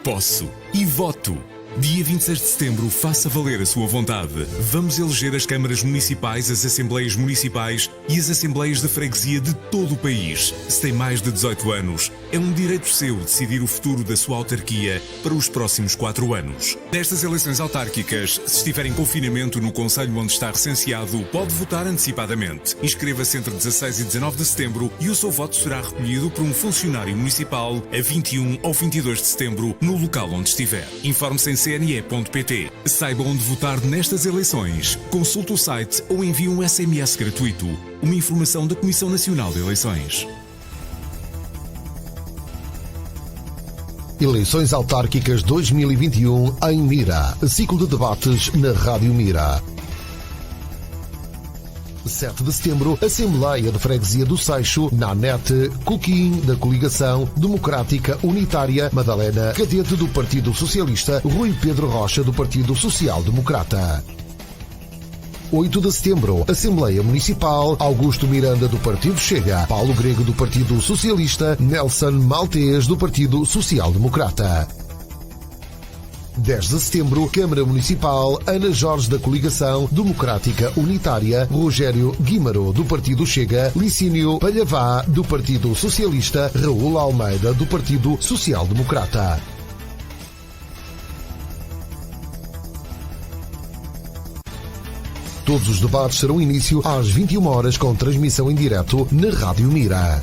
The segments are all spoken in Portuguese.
posso e voto. Dia 26 de setembro, faça valer a sua vontade. Vamos eleger as câmaras municipais, as assembleias municipais e as assembleias de freguesia de todo o país. Se tem mais de 18 anos, é um direito seu decidir o futuro da sua autarquia para os próximos 4 anos. Nestas eleições autárquicas, se estiver em confinamento no concelho onde está recenseado, pode votar antecipadamente. Inscreva-se entre 16 e 19 de setembro e o seu voto será recolhido por um funcionário municipal a 21 ou 22 de setembro no local onde estiver. Informe-se em cne.pt. Saiba onde votar nestas eleições. Consulte o site ou envie um SMS gratuito. Uma informação da Comissão Nacional de Eleições. Eleições autárquicas 2021 em Mira. Ciclo de debates na Rádio Mira. 7 de setembro, Assembleia de Freguesia do Seixo, na NET, Coquim, da Coligação Democrática Unitária, Madalena Cadete, do Partido Socialista, Rui Pedro Rocha, do Partido Social Democrata. 8 de setembro, Assembleia Municipal, Augusto Miranda, do Partido Chega, Paulo Grego, do Partido Socialista, Nelson Maltês, do Partido Social Democrata. 10 de setembro, Câmara Municipal, Ana Jorge, da Coligação Democrática Unitária, Rogério Guimaro, do Partido Chega, Licínio Palhavá, do Partido Socialista, Raul Almeida, do Partido Social Democrata. Todos os debates serão início às 21 horas com transmissão em direto na Rádio Mira.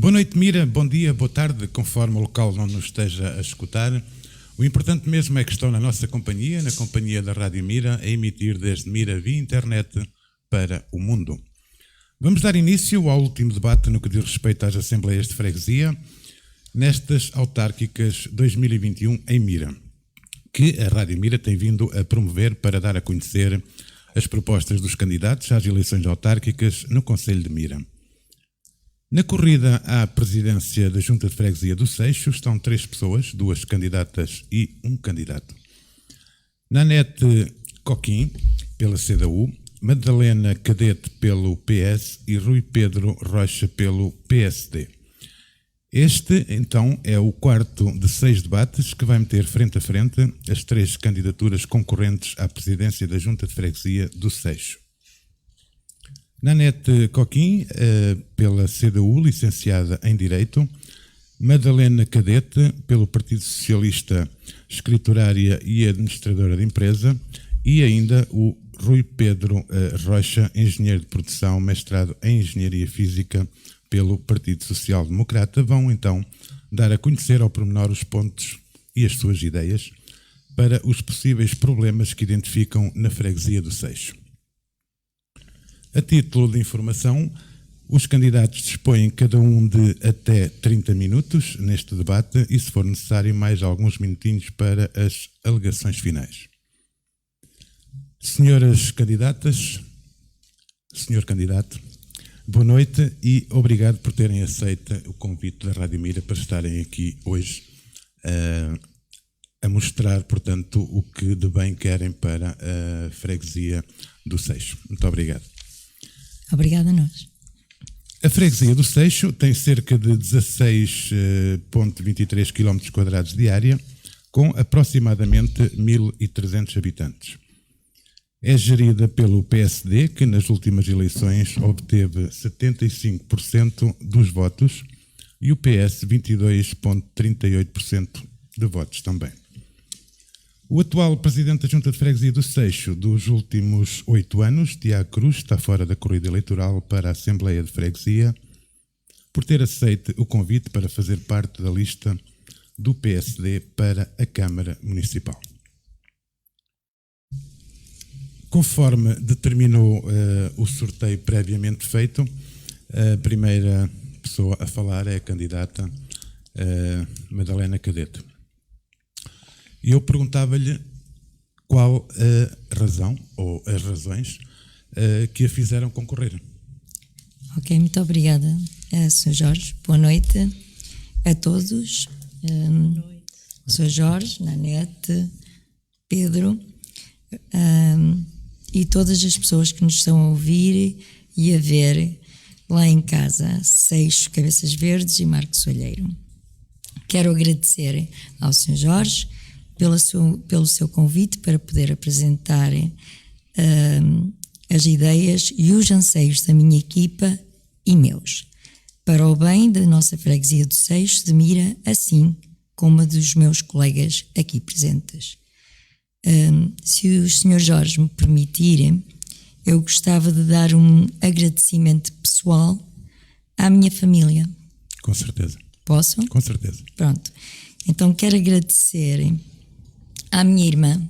Boa noite, Mira, bom dia, boa tarde, conforme o local onde nos esteja a escutar. O importante mesmo é que estão na nossa companhia, na companhia da Rádio Mira, a emitir desde Mira via internet para o mundo. Vamos dar início ao último debate no que diz respeito às Assembleias de Freguesia, nestas autárquicas 2021 em Mira, que a Rádio Mira tem vindo a promover para dar a conhecer as propostas dos candidatos às eleições autárquicas no concelho de Mira. Na corrida à presidência da Junta de Freguesia do Seixo estão 3 pessoas, 2 candidatas e 1 candidato. Nanete Coquim, pela CDU, Madalena Cadete, pelo PS e Rui Pedro Rocha, pelo PSD. Este, então, é o quarto de 6 debates que vai meter frente a frente as 3 candidaturas concorrentes à presidência da Junta de Freguesia do Seixo. Nanete Coquim, pela CDU, licenciada em Direito, Madalena Cadete, pelo Partido Socialista, escriturária e administradora de empresa, e ainda o Rui Pedro Rocha, engenheiro de produção, mestrado em Engenharia Física, pelo Partido Social Democrata, vão então dar a conhecer ao pormenor os pontos e as suas ideias para os possíveis problemas que identificam na freguesia do Seixo. A título de informação, os candidatos dispõem cada um de até 30 minutos neste debate e, se for necessário, mais alguns minutinhos para as alegações finais. Senhoras candidatas, senhor candidato, boa noite e obrigado por terem aceito o convite da Rádio Mira para estarem aqui hoje a mostrar, portanto, o que de bem querem para a freguesia do Seixo. Muito obrigado. Obrigada a nós. A freguesia do Seixo tem cerca de 16,23 km² de área, com aproximadamente 1.300 habitantes. É gerida pelo PSD, que nas últimas eleições obteve 75% dos votos, e o PS 22,38% de votos também. O atual presidente da Junta de Freguesia do Seixo dos últimos 8 anos, Tiago Cruz, está fora da corrida eleitoral para a Assembleia de Freguesia por ter aceito o convite para fazer parte da lista do PSD para a Câmara Municipal. Conforme determinou o sorteio previamente feito, a primeira pessoa a falar é a candidata Madalena Cadete. E eu perguntava-lhe qual a razão, ou as razões, que a fizeram concorrer. Ok, muito obrigada, Sr. Jorge. Boa noite. a todos, Sr. Jorge, Nanete, Pedro, e todas as pessoas que nos estão a ouvir e a ver lá em casa, Seixo, Cabeças Verdes e Marcos Olheiro. Quero agradecer ao Sr. Jorge pelo seu convite para poder apresentar as ideias e os anseios da minha equipa e meus, para o bem da nossa freguesia do Seixo de Mira, assim como a dos meus colegas aqui presentes. Se o Sr. Jorge me permitir, eu gostava de dar um agradecimento pessoal à minha família. Com certeza. Posso? Com certeza. Pronto. Então quero agradecer à minha irmã,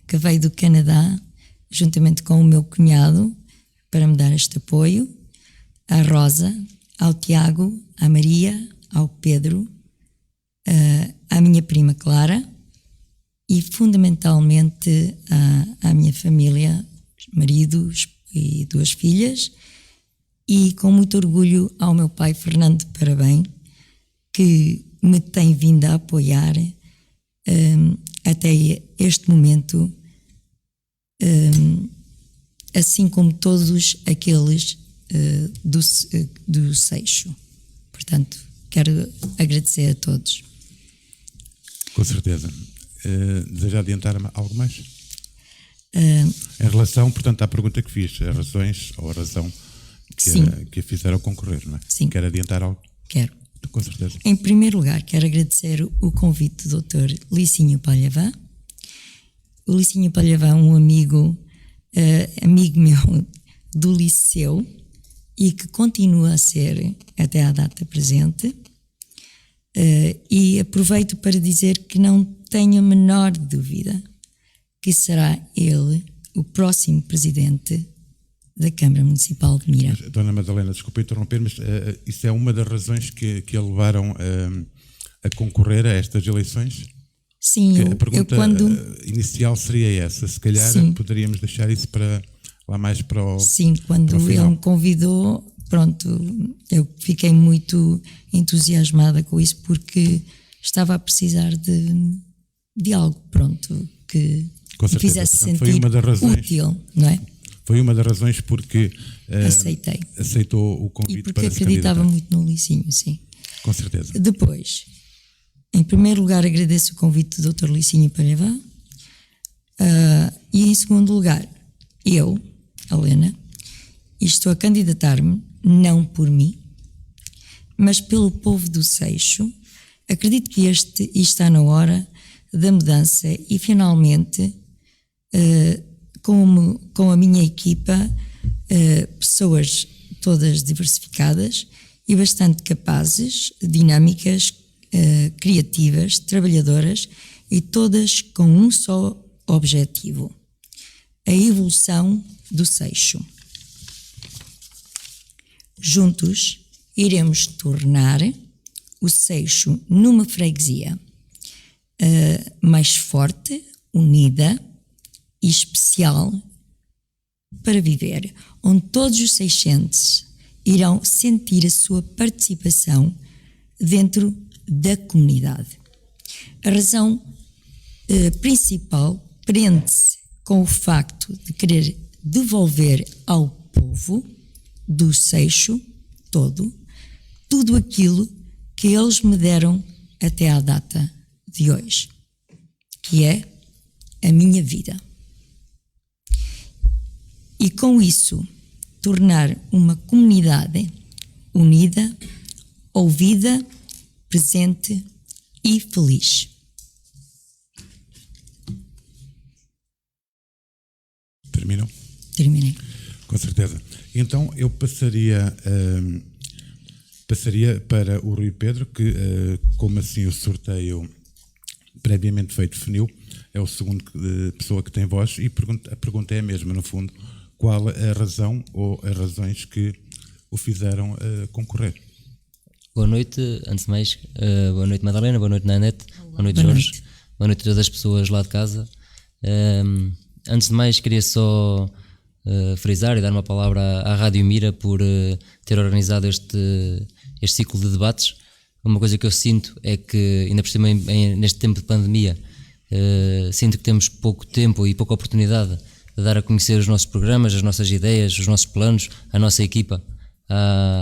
que veio do Canadá, juntamente com o meu cunhado, para me dar este apoio, à Rosa, ao Tiago, à Maria, ao Pedro, à minha prima Clara e fundamentalmente à minha família, marido e 2 filhas, e com muito orgulho ao meu pai Fernando Parabém, que me tem vindo a apoiar até este momento, assim como todos aqueles do Seixo. Portanto, quero agradecer a todos. Com certeza. Deseja adiantar algo mais? Em relação, portanto, à pergunta que fiz, as razões ou a razão que a fizeram concorrer, não é? Sim. Quer adiantar algo? Quero. Com certeza. Em primeiro lugar, quero agradecer o convite do Dr. Licinho Palhavã. O Licinho Palhavã é um amigo meu do liceu e que continua a ser até à data presente. E aproveito para dizer que não tenho a menor dúvida que será ele o próximo presidente da Câmara Municipal de Mira. Mas, Dona Madalena, desculpe interromper, mas isso é uma das razões que a levaram a concorrer a estas eleições? Sim, a pergunta inicial seria essa. Se calhar poderíamos deixar isso para lá mais para o Sim, quando para o ele me convidou, pronto, eu fiquei muito entusiasmada com isso porque estava a precisar de algo, pronto, que me fizesse sentir foi uma das razões, útil, não é? Foi uma das razões porque aceitou o convite e porque para se acreditava candidatar. muito no Licinho, sim. Com certeza. Depois, em primeiro lugar, agradeço o convite do Dr. Licinho Palhavã, e em segundo lugar, eu, Helena, estou a candidatar-me não por mim, mas pelo povo do Seixo. Acredito que está na hora da mudança e finalmente, com a minha equipa, pessoas todas diversificadas e bastante capazes, dinâmicas, criativas, trabalhadoras e todas com um só objetivo: a evolução do Seixo. Juntos iremos tornar o Seixo numa freguesia mais forte, unida e especial para viver, onde todos os seixenses irão sentir a sua participação dentro da comunidade. A razão principal prende-se com o facto de querer devolver ao povo do Seixo todo tudo aquilo que eles me deram até à data de hoje, que é a minha vida. E com isso tornar uma comunidade unida, ouvida, presente e feliz. Terminou? Terminei. Com certeza. Então eu passaria para o Rui Pedro, que como assim o sorteio previamente feito definiu, é o segundo pessoa que tem voz, e a pergunta é a mesma, no fundo: qual a razão ou as razões que o fizeram concorrer? Boa noite, antes de mais, boa noite Madalena, boa noite Nanete, boa noite Jorge, boa noite a todas as pessoas lá de casa. Antes de mais, queria só frisar e dar uma palavra à Rádio Mira por ter organizado este ciclo de debates, uma coisa que eu sinto é que, ainda por cima neste tempo de pandemia, sinto que temos pouco tempo e pouca oportunidade de dar a conhecer os nossos programas, as nossas ideias, os nossos planos, a nossa equipa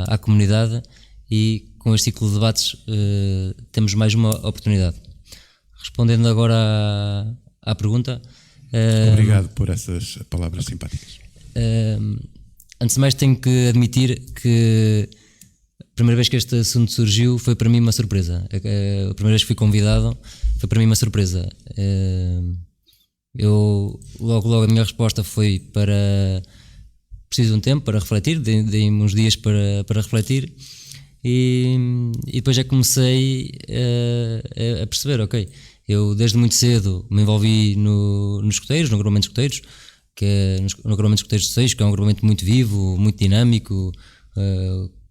à comunidade, e com este ciclo de debates temos mais uma oportunidade. Respondendo agora à pergunta... Obrigado por essas palavras simpáticas. Antes de mais tenho que admitir que a primeira vez que este assunto surgiu foi para mim uma surpresa. A primeira vez que fui convidado foi para mim uma surpresa. Eu logo a minha resposta foi para... preciso de um tempo para refletir, dei-me uns dias para refletir, e depois já comecei a perceber, ok, eu desde muito cedo me envolvi nos escuteiros, no agrupamento de escuteiros, no agrupamento de escuteiros de Seixos, que é um agrupamento muito vivo, muito dinâmico,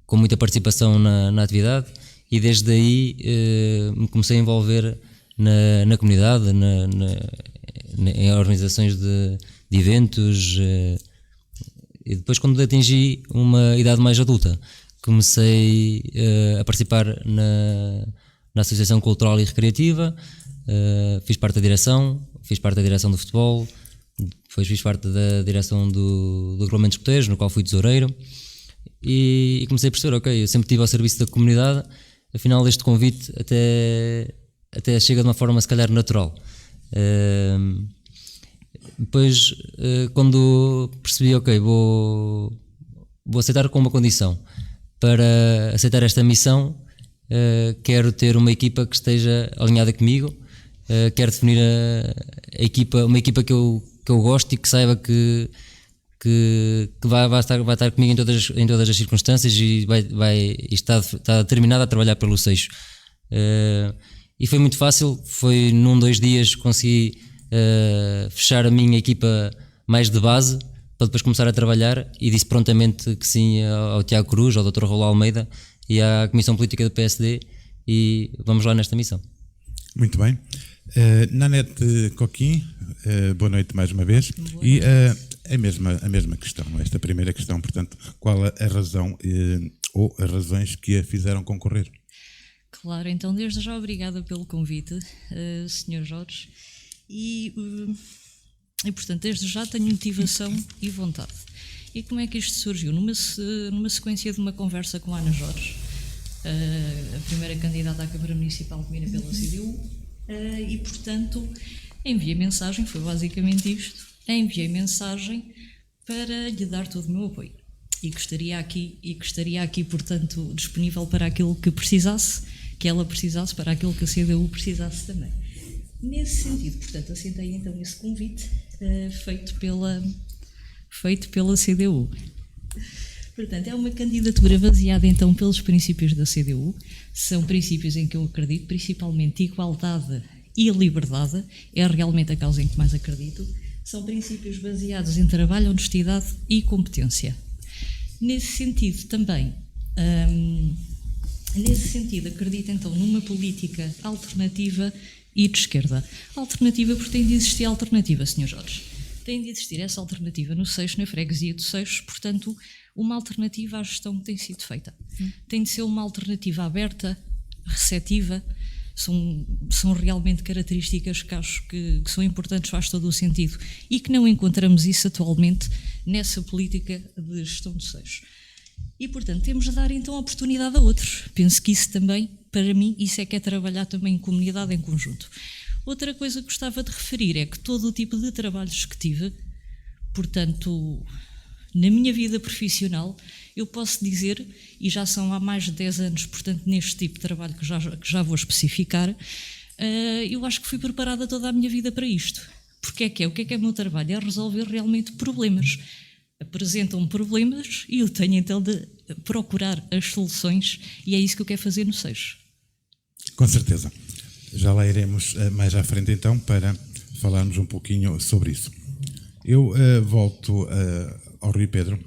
com muita participação na atividade, e desde aí me comecei a envolver na comunidade, em organizações de eventos, e depois, quando atingi uma idade mais adulta, comecei a participar na Associação Cultural e Recreativa, fiz parte da direção do futebol, depois fiz parte da direção do agrupamento de escuteiros, no qual fui tesoureiro, e comecei a perceber, ok, eu sempre estive ao serviço da comunidade, afinal este convite até chega de uma forma se calhar natural. Depois, quando percebi, ok, vou aceitar com uma condição. Para aceitar esta missão, quero ter uma equipa que esteja alinhada comigo, quero definir uma equipa que eu gosto e que saiba que vai estar comigo em todas as circunstâncias, e está determinada a trabalhar pelo Seixo. E foi muito fácil, foi 2 dias consegui fechar a minha equipa mais de base, para depois começar a trabalhar, e disse prontamente que sim ao Tiago Cruz, ao Dr. Raul Almeida e à Comissão Política do PSD, e vamos lá nesta missão. Muito bem. Nanete Coquim, boa noite mais uma vez. Boa E a mesma questão, esta primeira questão, portanto, qual a razão ou as razões que a fizeram concorrer? Claro, então desde já obrigada pelo convite, Sr. Jorge, e portanto desde já tenho motivação e vontade. E como é que isto surgiu? Numa sequência de uma conversa com a Ana Jorge, a primeira candidata à Câmara Municipal de Mira pela CDU, e portanto enviei mensagem, foi basicamente isto, enviei mensagem para lhe dar todo o meu apoio. E que estaria aqui, portanto, disponível para aquilo que precisasse, que ela precisasse, para aquilo que a CDU precisasse também. Nesse sentido, portanto, aceitei então esse convite feito pela CDU. Portanto, é uma candidatura baseada então pelos princípios da CDU, são princípios em que eu acredito, principalmente igualdade e liberdade, é realmente a causa em que mais acredito, são princípios baseados em trabalho, honestidade e competência. Nesse sentido também, acredito então numa política alternativa e de esquerda. Alternativa porque tem de existir alternativa, Sr. Jorge. Tem de existir essa alternativa no Seixo, na freguesia do Seixo, portanto, uma alternativa à gestão que tem sido feita. Tem de ser uma alternativa aberta, receptiva, são realmente características que acho que são importantes, faz todo o sentido, e que não encontramos isso atualmente nessa política de gestão do Seixo. E, portanto, temos de dar então oportunidade a outros. Penso que isso também, para mim, isso é que é trabalhar também em comunidade, em conjunto. Outra coisa que gostava de referir é que todo o tipo de trabalhos que tive, portanto, na minha vida profissional, eu posso dizer, e já são há mais de 10 anos, portanto, neste tipo de trabalho que já vou especificar, eu acho que fui preparada toda a minha vida para isto. Porque o que é o meu trabalho? É resolver realmente problemas. Apresentam-me problemas e eu tenho então de procurar as soluções, e é isso que eu quero fazer no Seixo. Com certeza. Já lá iremos mais à frente então para falarmos um pouquinho sobre isso. Eu volto ao Rui Pedro.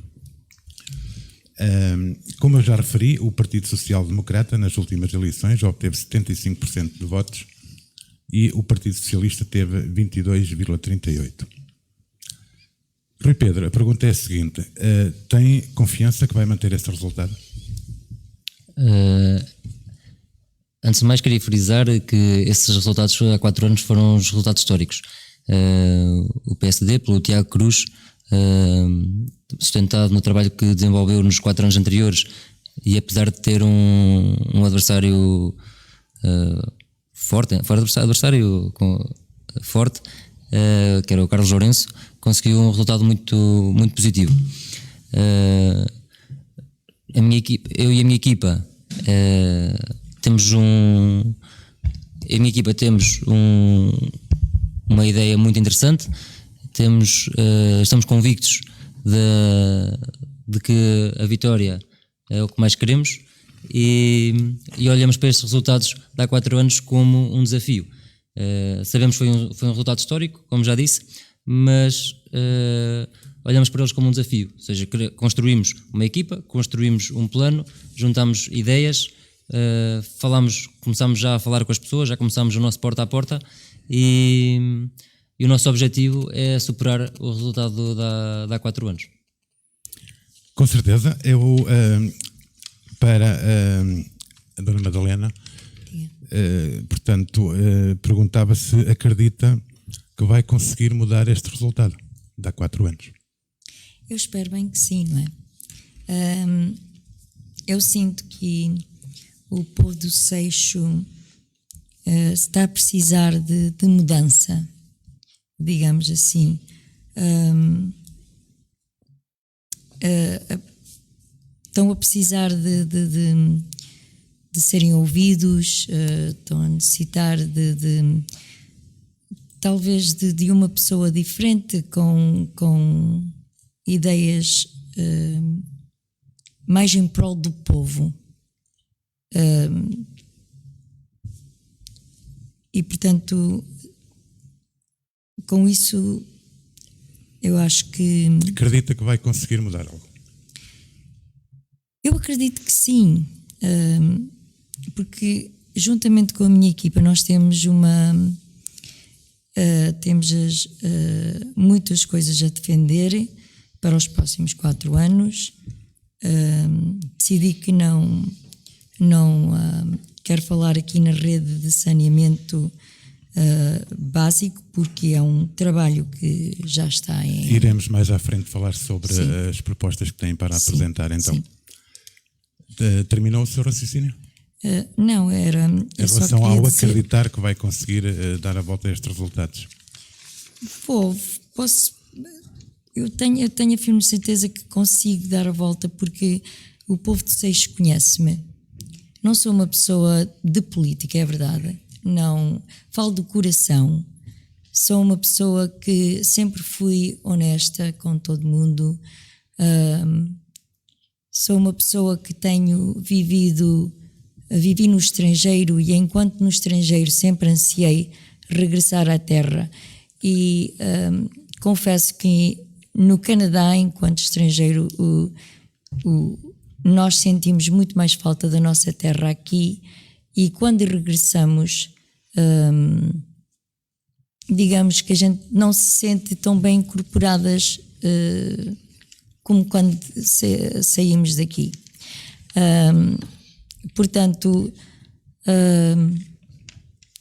Como eu já referi, o Partido Social Democrata nas últimas eleições obteve 75% de votos e o Partido Socialista teve 22,38%. Rui Pedro, a pergunta é a seguinte: tem confiança que vai manter esse resultado? Antes de mais, queria frisar que esses resultados há 4 anos foram os resultados históricos. O PSD, pelo Tiago Cruz, sustentado no trabalho que desenvolveu nos 4 anos anteriores, e apesar de ter um adversário forte, que era o Carlos Lourenço, conseguiu um resultado muito, muito positivo. Eu e a minha equipa temos uma ideia muito interessante. Estamos convictos de que a vitória é o que mais queremos, e olhamos para estes resultados de há 4 anos como um desafio. Sabemos que foi um resultado histórico, como já disse, mas olhamos para eles como um desafio. Ou seja, construímos uma equipa, construímos um plano, juntamos ideias, começámos já a falar com as pessoas, já começámos o nosso porta a porta, e o nosso objetivo é superar o resultado de há 4 anos. Com certeza. Eu, para a Dona Madalena, portanto, perguntava se acredita que vai conseguir mudar este resultado de há 4 anos. Eu espero bem que sim, não é? Eu sinto que o povo do Seixo está a precisar de mudança, digamos assim. Estão a precisar de serem ouvidos, estão a necessitar talvez de uma pessoa diferente, com ideias mais em prol do povo. E portanto, com isso, eu acho que... Acredita que vai conseguir mudar algo? Eu acredito que sim, porque juntamente com a minha equipa nós temos muitas coisas a defender para os próximos 4 anos. Decidi que não quero falar aqui na rede de saneamento básico, porque é um trabalho que já está em... Iremos mais à frente falar sobre Sim. as propostas que têm para Sim, apresentar, então. sim. Terminou o seu raciocínio? Não, era... Em relação ao acreditar que vai conseguir dar a volta a estes resultados? Eu tenho a firme certeza que consigo dar a volta, porque o povo de Seixo conhece-me. Não sou uma pessoa de política, é verdade. Não falo do coração. Sou uma pessoa que sempre fui honesta com todo mundo. Sou uma pessoa que vivi no estrangeiro, e enquanto no estrangeiro sempre ansiei regressar à terra. E confesso que no Canadá, enquanto estrangeiro, nós sentimos muito mais falta da nossa terra aqui, e quando regressamos, digamos que a gente não se sente tão bem incorporadas como quando saímos daqui. Portanto,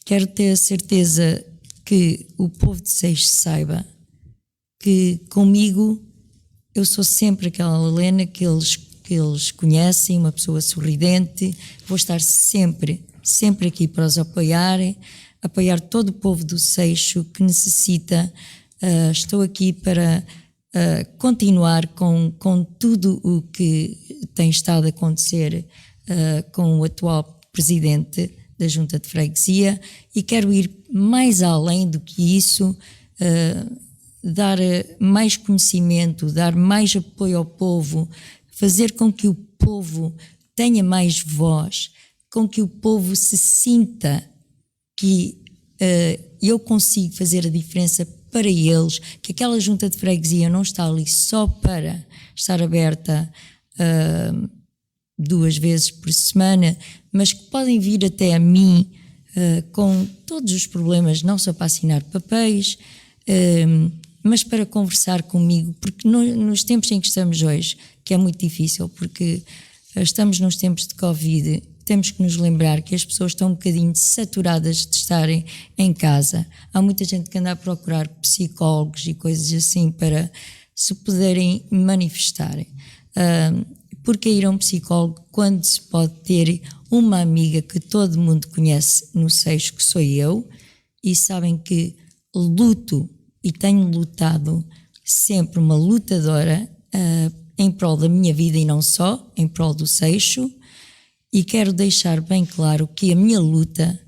quero ter a certeza que o povo de Seixo saiba que comigo eu sou sempre aquela Helena que eles conhecem, uma pessoa sorridente. Vou estar sempre aqui para os apoiar todo o povo do Seixo que necessita. Estou aqui para continuar com tudo o que tem estado a acontecer com o atual presidente da Junta de Freguesia, e quero ir mais além do que isso, dar mais conhecimento, dar mais apoio ao povo, fazer com que o povo tenha mais voz, com que o povo se sinta que eu consigo fazer a diferença para eles, que aquela Junta de Freguesia não está ali só para estar aberta 2 vezes por semana, mas que podem vir até a mim com todos os problemas, não só para assinar papéis, mas para conversar comigo, porque nos tempos em que estamos hoje, que é muito difícil, porque estamos nos tempos de Covid, temos que nos lembrar que as pessoas estão um bocadinho saturadas de estarem em casa. Há muita gente que anda a procurar psicólogos e coisas assim para se poderem manifestar. Porque ir a um psicólogo quando se pode ter uma amiga que todo mundo conhece no Seixo, que sou eu, e sabem que luto e tenho lutado sempre, uma lutadora em prol da minha vida e não só, em prol do Seixo, e quero deixar bem claro que a minha luta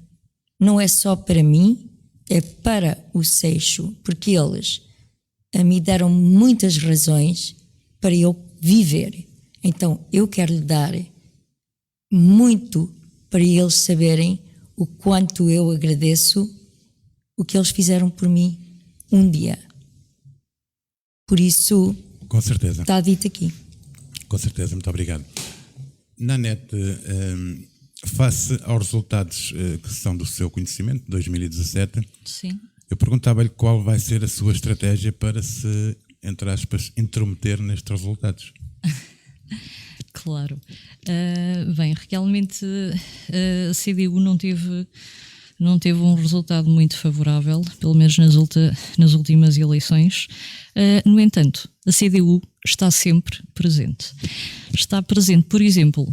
não é só para mim, é para o Seixo, porque eles me deram muitas razões para eu viver. Então eu quero lhe dar muito para eles saberem o quanto eu agradeço o que eles fizeram por mim um dia. Por isso, com certeza, está dito aqui. Com certeza, muito obrigado. Nanete, face aos resultados que são do seu conhecimento, de 2017, Sim. eu perguntava-lhe qual vai ser a sua estratégia para se, entre aspas, intrometer nestes resultados. Claro. Bem, realmente a CDU não teve um resultado muito favorável, pelo menos nas últimas eleições. No entanto, a CDU está sempre presente. Está presente, por exemplo,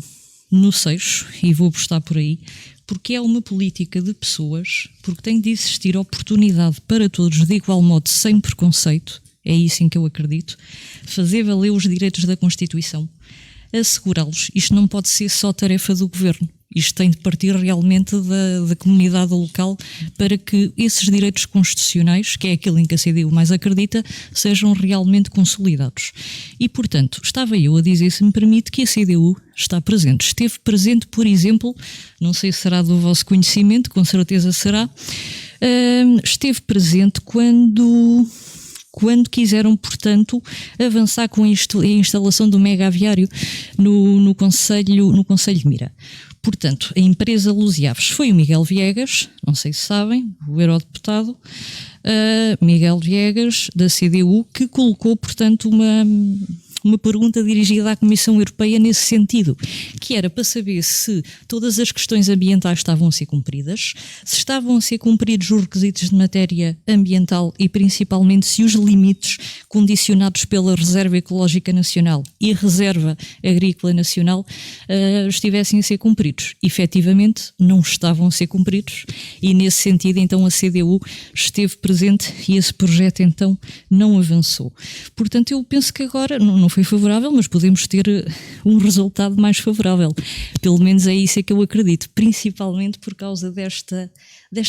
no Seixo, e vou apostar por aí, porque é uma política de pessoas, porque tem de existir oportunidade para todos, de igual modo, sem preconceito, é isso em que eu acredito, fazer valer os direitos da Constituição, assegurá-los. Isto não pode ser só tarefa do governo. Isto tem de partir realmente da comunidade local para que esses direitos constitucionais, que é aquilo em que a CDU mais acredita, sejam realmente consolidados. E, portanto, estava eu a dizer, se me permite, que a CDU está presente. Esteve presente, por exemplo, não sei se será do vosso conhecimento, com certeza será, esteve presente quando quiseram, portanto, avançar com a instalação do mega aviário no Conselho de Mira. Portanto, a empresa Luziaves foi o Miguel Viegas, não sei se sabem, o eurodeputado Miguel Viegas, da CDU, que colocou, portanto, uma pergunta dirigida à Comissão Europeia nesse sentido, que era para saber se todas as questões ambientais estavam a ser cumpridas, se estavam a ser cumpridos os requisitos de matéria ambiental e principalmente se os limites condicionados pela Reserva Ecológica Nacional e Reserva Agrícola Nacional estivessem a ser cumpridos. Efetivamente não estavam a ser cumpridos e nesse sentido então a CDU esteve presente e esse projeto então não avançou. Portanto eu penso que agora não foi favorável, mas podemos ter um resultado mais favorável. Pelo menos é isso que eu acredito, principalmente por causa desta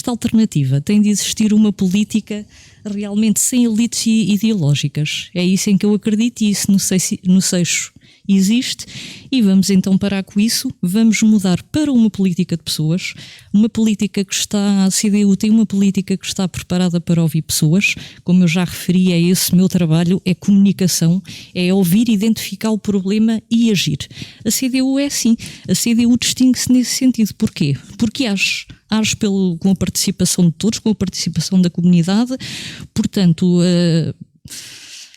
alternativa. Tem de existir uma política realmente sem elites ideológicas. É isso em que eu acredito e isso no Seixo existe e vamos então parar com isso, vamos mudar para uma política de pessoas, uma política que a CDU tem uma política que está preparada para ouvir pessoas, como eu já referi, é esse meu trabalho, é comunicação, é ouvir, identificar o problema e agir. A CDU é assim, a CDU distingue-se nesse sentido. Porquê? Porque age com a participação de todos, com a participação da comunidade, portanto,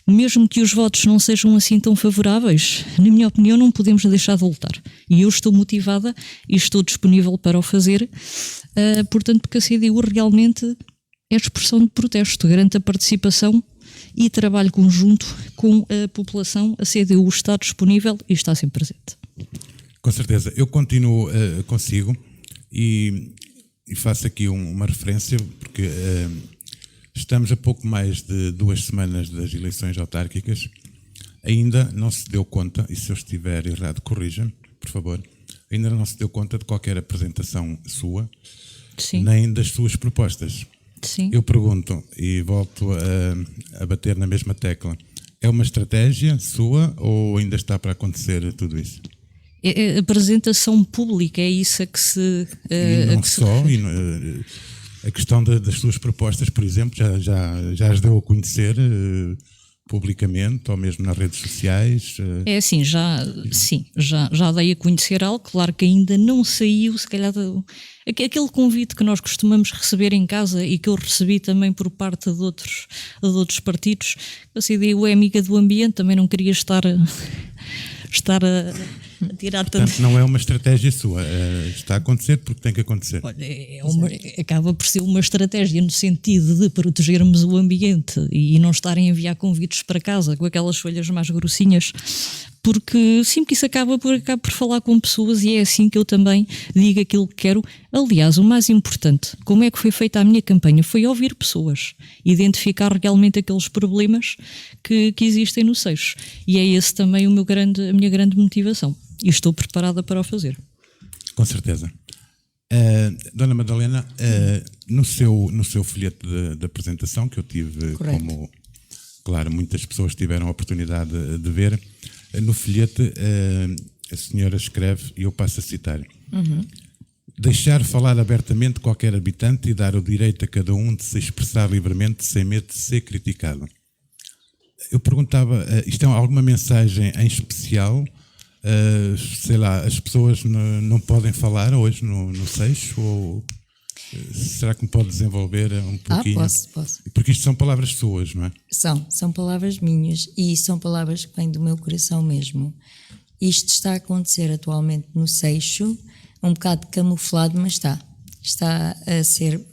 mesmo que os votos não sejam assim tão favoráveis, na minha opinião não podemos deixar de lutar. E eu estou motivada e estou disponível para o fazer, portanto, porque a CDU realmente é expressão de protesto, garante a participação e trabalho conjunto com a população. A CDU está disponível e está sempre presente. Com certeza. Eu continuo consigo e faço aqui uma referência, porque estamos a pouco mais de 2 semanas das eleições autárquicas. Ainda não se deu conta, e se eu estiver errado, corrija-me, por favor, ainda não se deu conta de qualquer apresentação sua, Sim. Nem das suas propostas. Sim. Eu pergunto, e volto a bater na mesma tecla, é uma estratégia sua ou ainda está para acontecer tudo isso? É a apresentação pública, é isso a que se... E não só... A questão das suas propostas, por exemplo, já as deu a conhecer publicamente ou mesmo nas redes sociais? É assim, já dei a conhecer algo, claro que ainda não saiu, se calhar, aquele convite que nós costumamos receber em casa e que eu recebi também por parte de outros partidos. A CDU é amiga do ambiente, também não queria estar a tirar Portanto, tanto. não é uma estratégia sua, está a acontecer porque tem que acontecer. Olha, acaba por ser uma estratégia no sentido de protegermos o ambiente e não estarem a enviar convites para casa com aquelas folhas mais grossinhas, porque sim, que isso acaba por falar com pessoas e é assim que eu também digo aquilo que quero. Aliás, o mais importante, como é que foi feita a minha campanha, foi ouvir pessoas, identificar realmente aqueles problemas que existem no Seixo, e é esse também a minha grande motivação, e estou preparada para o fazer. Com certeza. Dona Madalena, no seu folheto de apresentação, que eu tive, Correto. como, claro, muitas pessoas tiveram a oportunidade de ver, no folheto a senhora escreve, e eu passo a citar: deixar falar abertamente qualquer habitante e dar o direito a cada um de se expressar livremente sem medo de ser criticado. Eu perguntava, isto é alguma mensagem em especial? Sei lá, as pessoas não podem falar hoje no Seixo? Ou será que me pode desenvolver um pouquinho? Posso. Porque isto são palavras suas, não é? São palavras minhas e são palavras que vêm do meu coração mesmo. Isto está a acontecer atualmente no Seixo, um bocado camuflado, mas está a ser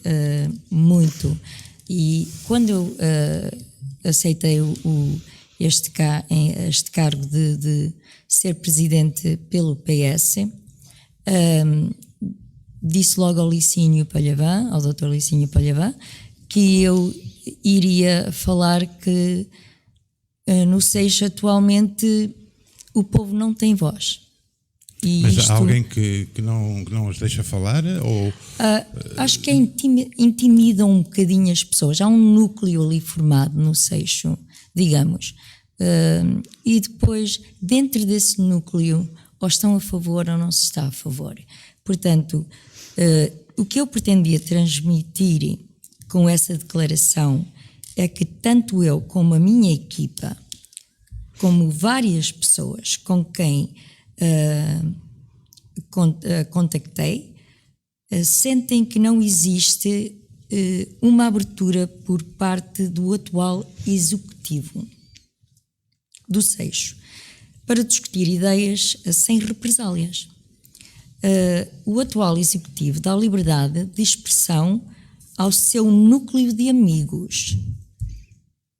muito. E quando eu aceitei este cargo de ser presidente pelo PS, disse logo ao Licínio Palhavã, ao Dr. Licínio Palhavã, que eu iria falar que no Seixo atualmente o povo não tem voz. E Mas há alguém que não os deixa falar? Ou... acho que intimidam um bocadinho as pessoas. Há um núcleo ali formado no Seixo, digamos. E depois, dentro desse núcleo, ou estão a favor ou não se está a favor. Portanto, o que eu pretendia transmitir com essa declaração é que tanto eu como a minha equipa, como várias pessoas com quem contactei, sentem que não existe uma abertura por parte do atual executivo do Seixo para discutir ideias sem represálias. O atual executivo dá liberdade de expressão ao seu núcleo de amigos,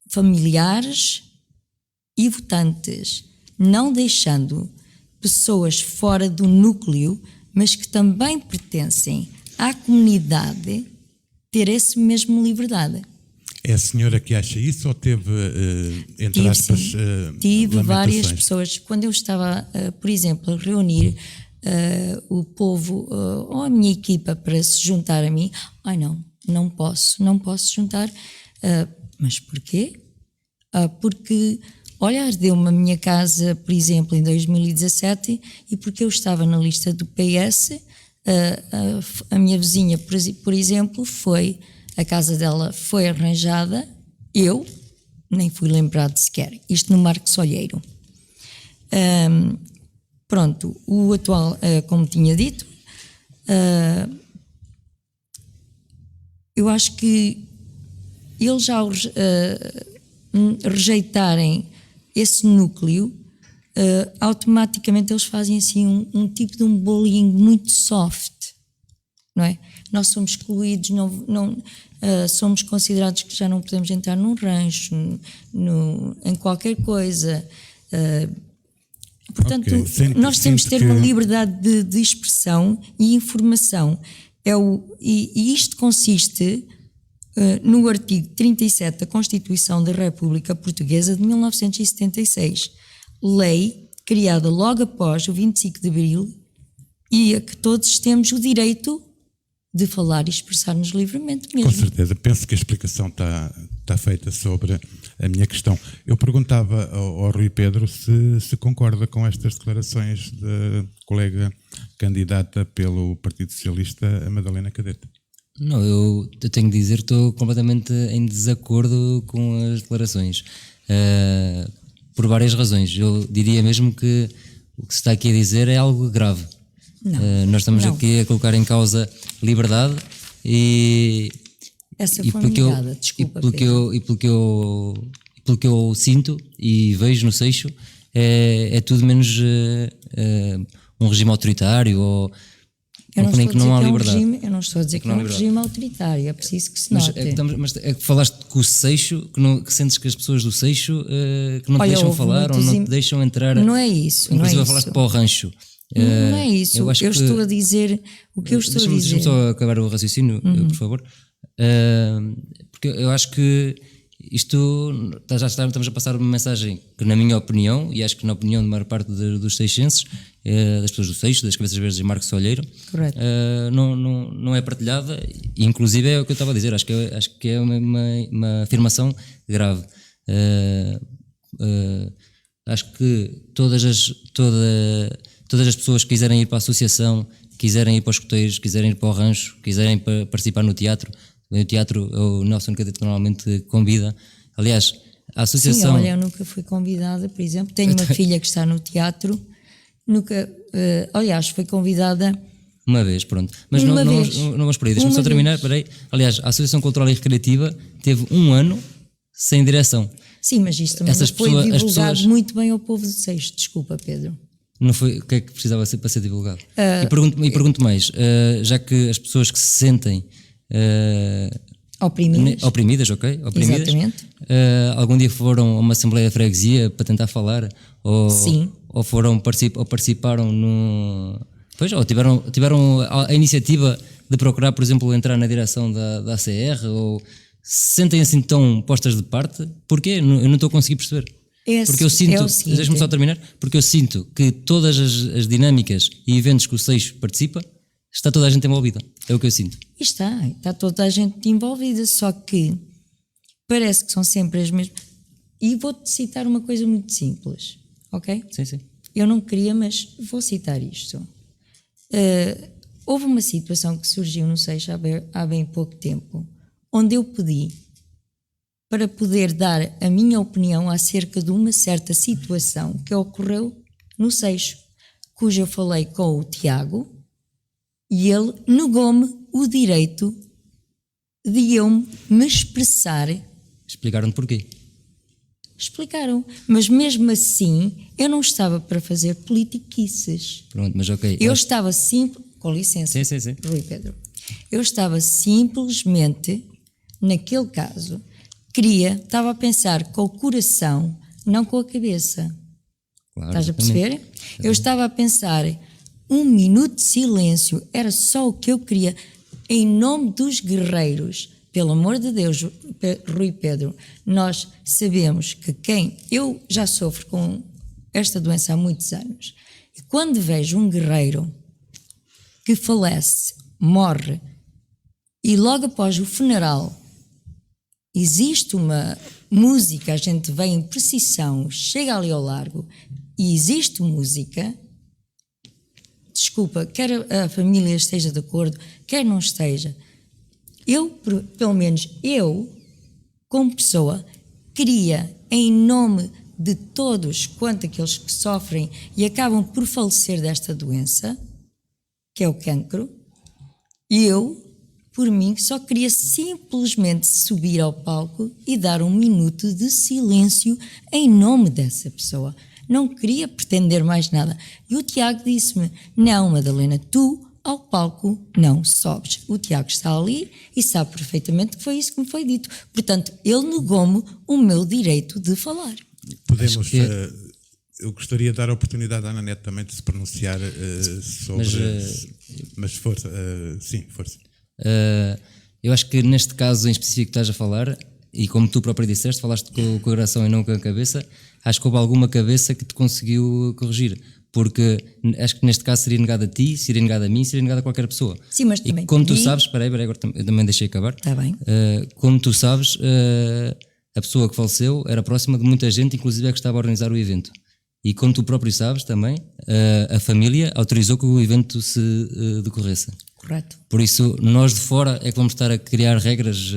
familiares e votantes, não deixando pessoas fora do núcleo, mas que também pertencem à comunidade, ter essa mesma liberdade. É a senhora que acha isso ou teve, entre aspas, tive várias lamentações? pessoas. Quando eu estava, por exemplo, a reunir o povo ou a minha equipa para se juntar a mim, não posso juntar. Mas porquê? Porque, olha, ardeu-me a minha casa, por exemplo, em 2017, e porque eu estava na lista do PS, a minha vizinha, por exemplo, a casa dela foi arranjada, eu nem fui lembrado sequer, isto no Marco Solheiro. Pronto, o atual, como tinha dito, eu acho que eles já rejeitarem esse núcleo, automaticamente eles fazem assim um tipo de um bullying muito soft, não é? Nós somos excluídos, somos considerados que já não podemos entrar num rancho, em qualquer coisa. Portanto, nós temos de ter uma liberdade de expressão e informação. E isto consiste no artigo 37 da Constituição da República Portuguesa de 1976, lei criada logo após o 25 de Abril, e a que todos temos o direito de falar e expressar-nos livremente mesmo. Com certeza, penso que a explicação está feita sobre a minha questão. Eu perguntava ao Rui Pedro se concorda com estas declarações da colega candidata pelo Partido Socialista, a Madalena Cadete. Não, eu tenho de dizer que estou completamente em desacordo com as declarações, por várias razões. Eu diria mesmo que o que se está aqui a dizer é algo grave. Nós estamos aqui a colocar em causa liberdade e pelo que eu sinto e vejo no Seixo é tudo menos um regime autoritário ou em que não há liberdade. Eu não estou a dizer que é um regime autoritário, é preciso que se Mas note. mas é que falaste com o Seixo, que sentes que as pessoas do Seixo que não te deixam falar ou não te deixam entrar. Não é isso. Inclusive falaste para o rancho. Não é isso. Eu estou a dizer o que eu estou a dizer. Deixa-me só acabar o raciocínio, por favor. Porque eu acho que isto já estamos a passar uma mensagem que, na minha opinião, e acho que na opinião de maior parte dos seixenses, das pessoas do Seixo, das Cabeças Verdes e Marcos Olheiro, não é partilhada, e inclusive é o que eu estava a dizer, acho que é uma afirmação grave. Acho que todas as pessoas que quiserem ir para a associação, quiserem ir para os escoteiros, quiserem ir para o rancho, quiserem participar no teatro, o teatro o Nelson Cadete normalmente convida. Aliás, a associação... Sim, olha, eu nunca fui convidada, por exemplo. Tenho uma filha que está no teatro, nunca... aliás, foi convidada... Uma vez, pronto. Mas não vamos por aí, deixa-me só terminar, peraí. Aliás, a Associação Cultural e Recreativa teve 1 ano sem direção. Sim, mas isto também foi divulgado muito bem ao povo do Seixo. Desculpa, Pedro. Não foi, o que é que precisava ser para ser divulgado? E pergunto mais, já que as pessoas que se sentem oprimidas, ok? Oprimidas. Exatamente. Algum dia foram a uma Assembleia de Freguesia para tentar falar? Sim. Ou participaram no... Pois, ou tiveram a iniciativa de procurar, por exemplo, entrar na direção da ACR, ou se sentem assim tão postas de parte? Porquê? Eu não estou a conseguir perceber. Porque eu sinto, deixa-me só terminar, porque eu sinto que todas as dinâmicas e eventos que o Seixo participa, está toda a gente envolvida, é o que eu sinto. Está toda a gente envolvida, só que parece que são sempre as mesmas. E vou-te citar uma coisa muito simples, ok? Sim. Eu não queria, mas vou citar isto. Houve uma situação que surgiu no Seixo há bem pouco tempo, onde eu pedi para poder dar a minha opinião acerca de uma certa situação que ocorreu no Seixo, cujo eu falei com o Tiago, e ele negou-me o direito de eu me expressar. Explicaram-te porquê? Explicaram, mas mesmo assim eu não estava para fazer politiquices. Pronto, mas ok. Eu estava com licença, sim. Rui Pedro, eu estava simplesmente, naquele caso, estava a pensar com o coração, não com a cabeça. Claro, estás a perceber? Eu estava a pensar, 1 minuto de silêncio, era só o que eu queria, em nome dos guerreiros. Pelo amor de Deus, Rui Pedro, nós sabemos que eu já sofro com esta doença há muitos anos, e quando vejo um guerreiro que falece, morre, e logo após o funeral existe uma música, a gente vem em procissão, chega ali ao largo e existe música, desculpa, quer a família esteja de acordo, quer não esteja, pelo menos eu, como pessoa, queria, em nome de todos quanto aqueles que sofrem e acabam por falecer desta doença, que é o cancro, por mim, só queria simplesmente subir ao palco e dar 1 minuto de silêncio em nome dessa pessoa. Não queria pretender mais nada. E o Tiago disse-me, não, Madalena, tu ao palco não sobes. O Tiago está ali e sabe perfeitamente que foi isso que me foi dito. Portanto, ele negou-me o meu direito de falar. Podemos... eu gostaria de dar a oportunidade à Ana Neto também de se pronunciar sobre... Mas força, sim, força. Eu acho que neste caso em específico que estás a falar, e como tu próprio disseste, falaste com o coração e não com a cabeça, acho que houve alguma cabeça que te conseguiu corrigir, porque acho que neste caso seria negado a ti, seria negado a mim, seria negado a qualquer pessoa. Sim, mas também e como tu sabes, espera aí, agora eu também deixei acabar. Está bem. Como tu sabes, a pessoa que faleceu era próxima de muita gente, inclusive a que estava a organizar o evento. E como tu próprio sabes também, a família autorizou que o evento se decorresse. Correto. Por isso, nós de fora é que vamos estar a criar regras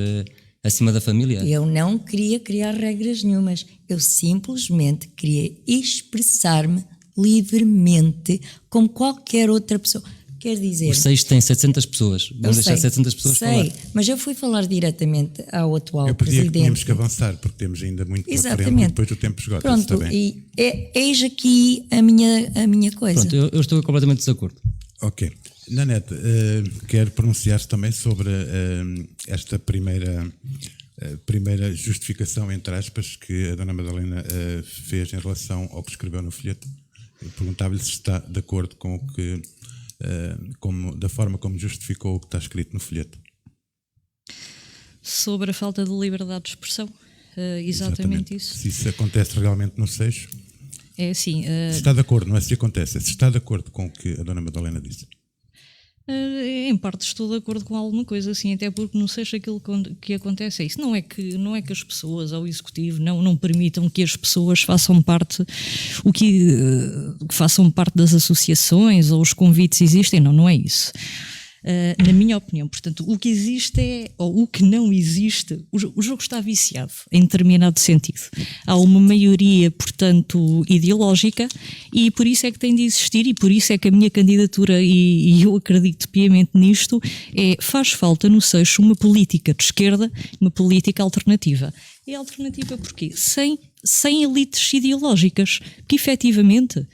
acima da família? Eu não queria criar regras nenhumas. Eu simplesmente queria expressar-me livremente como qualquer outra pessoa. Quer dizer... O Seixo tem 700 pessoas. Vamos deixar 700 pessoas falar. Mas eu fui falar diretamente ao atual Eu pedia presidente. que tínhamos que avançar, porque temos ainda muito pela frente Exatamente. e depois o tempo esgota. Pronto, e eis aqui a minha coisa. Pronto, eu estou completamente de desacordo. Ok. Nanete, quero pronunciar-se também sobre esta primeira justificação, entre aspas, que a Dona Madalena fez em relação ao que escreveu no folheto. Eu perguntava-lhe se está de acordo com o que, da forma como justificou o que está escrito no folheto. Sobre a falta de liberdade de expressão, exatamente isso. Se isso acontece realmente no Seixo. É assim... Se está de acordo, não é se acontece, é se está de acordo com o que a Dona Madalena disse. Em parte estou de acordo com alguma coisa, assim, até porque não seja aquilo que acontece é isso. Não é que as pessoas ou o executivo não permitam que as pessoas façam parte, que façam parte das associações ou os convites existem, não é isso. Na minha opinião, portanto, o que existe ou o que não existe, o jogo está viciado em determinado sentido. Há uma maioria, portanto, ideológica e por isso é que tem de existir e por isso é que a minha candidatura, e eu acredito piamente nisto, faz falta no Seixo uma política de esquerda, uma política alternativa. E alternativa porquê? Sem elites ideológicas, que efetivamente,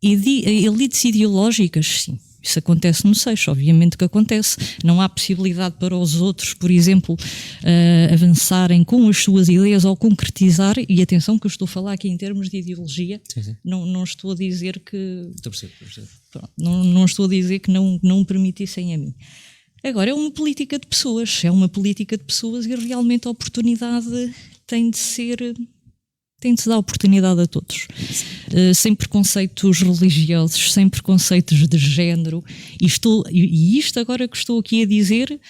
elites ideológicas, sim. Isso acontece no Seixo, obviamente que acontece. Não há possibilidade para os outros, por exemplo, avançarem com as suas ideias ou concretizar, e atenção que eu estou a falar aqui em termos de ideologia, sim. Não estou a dizer que... Estou a perceber. Não estou a dizer que não permitissem a mim. Agora, é uma política de pessoas, e realmente a oportunidade tem de dar oportunidade a todos, sem preconceitos religiosos, sem preconceitos de género, e isto agora que estou aqui a dizer,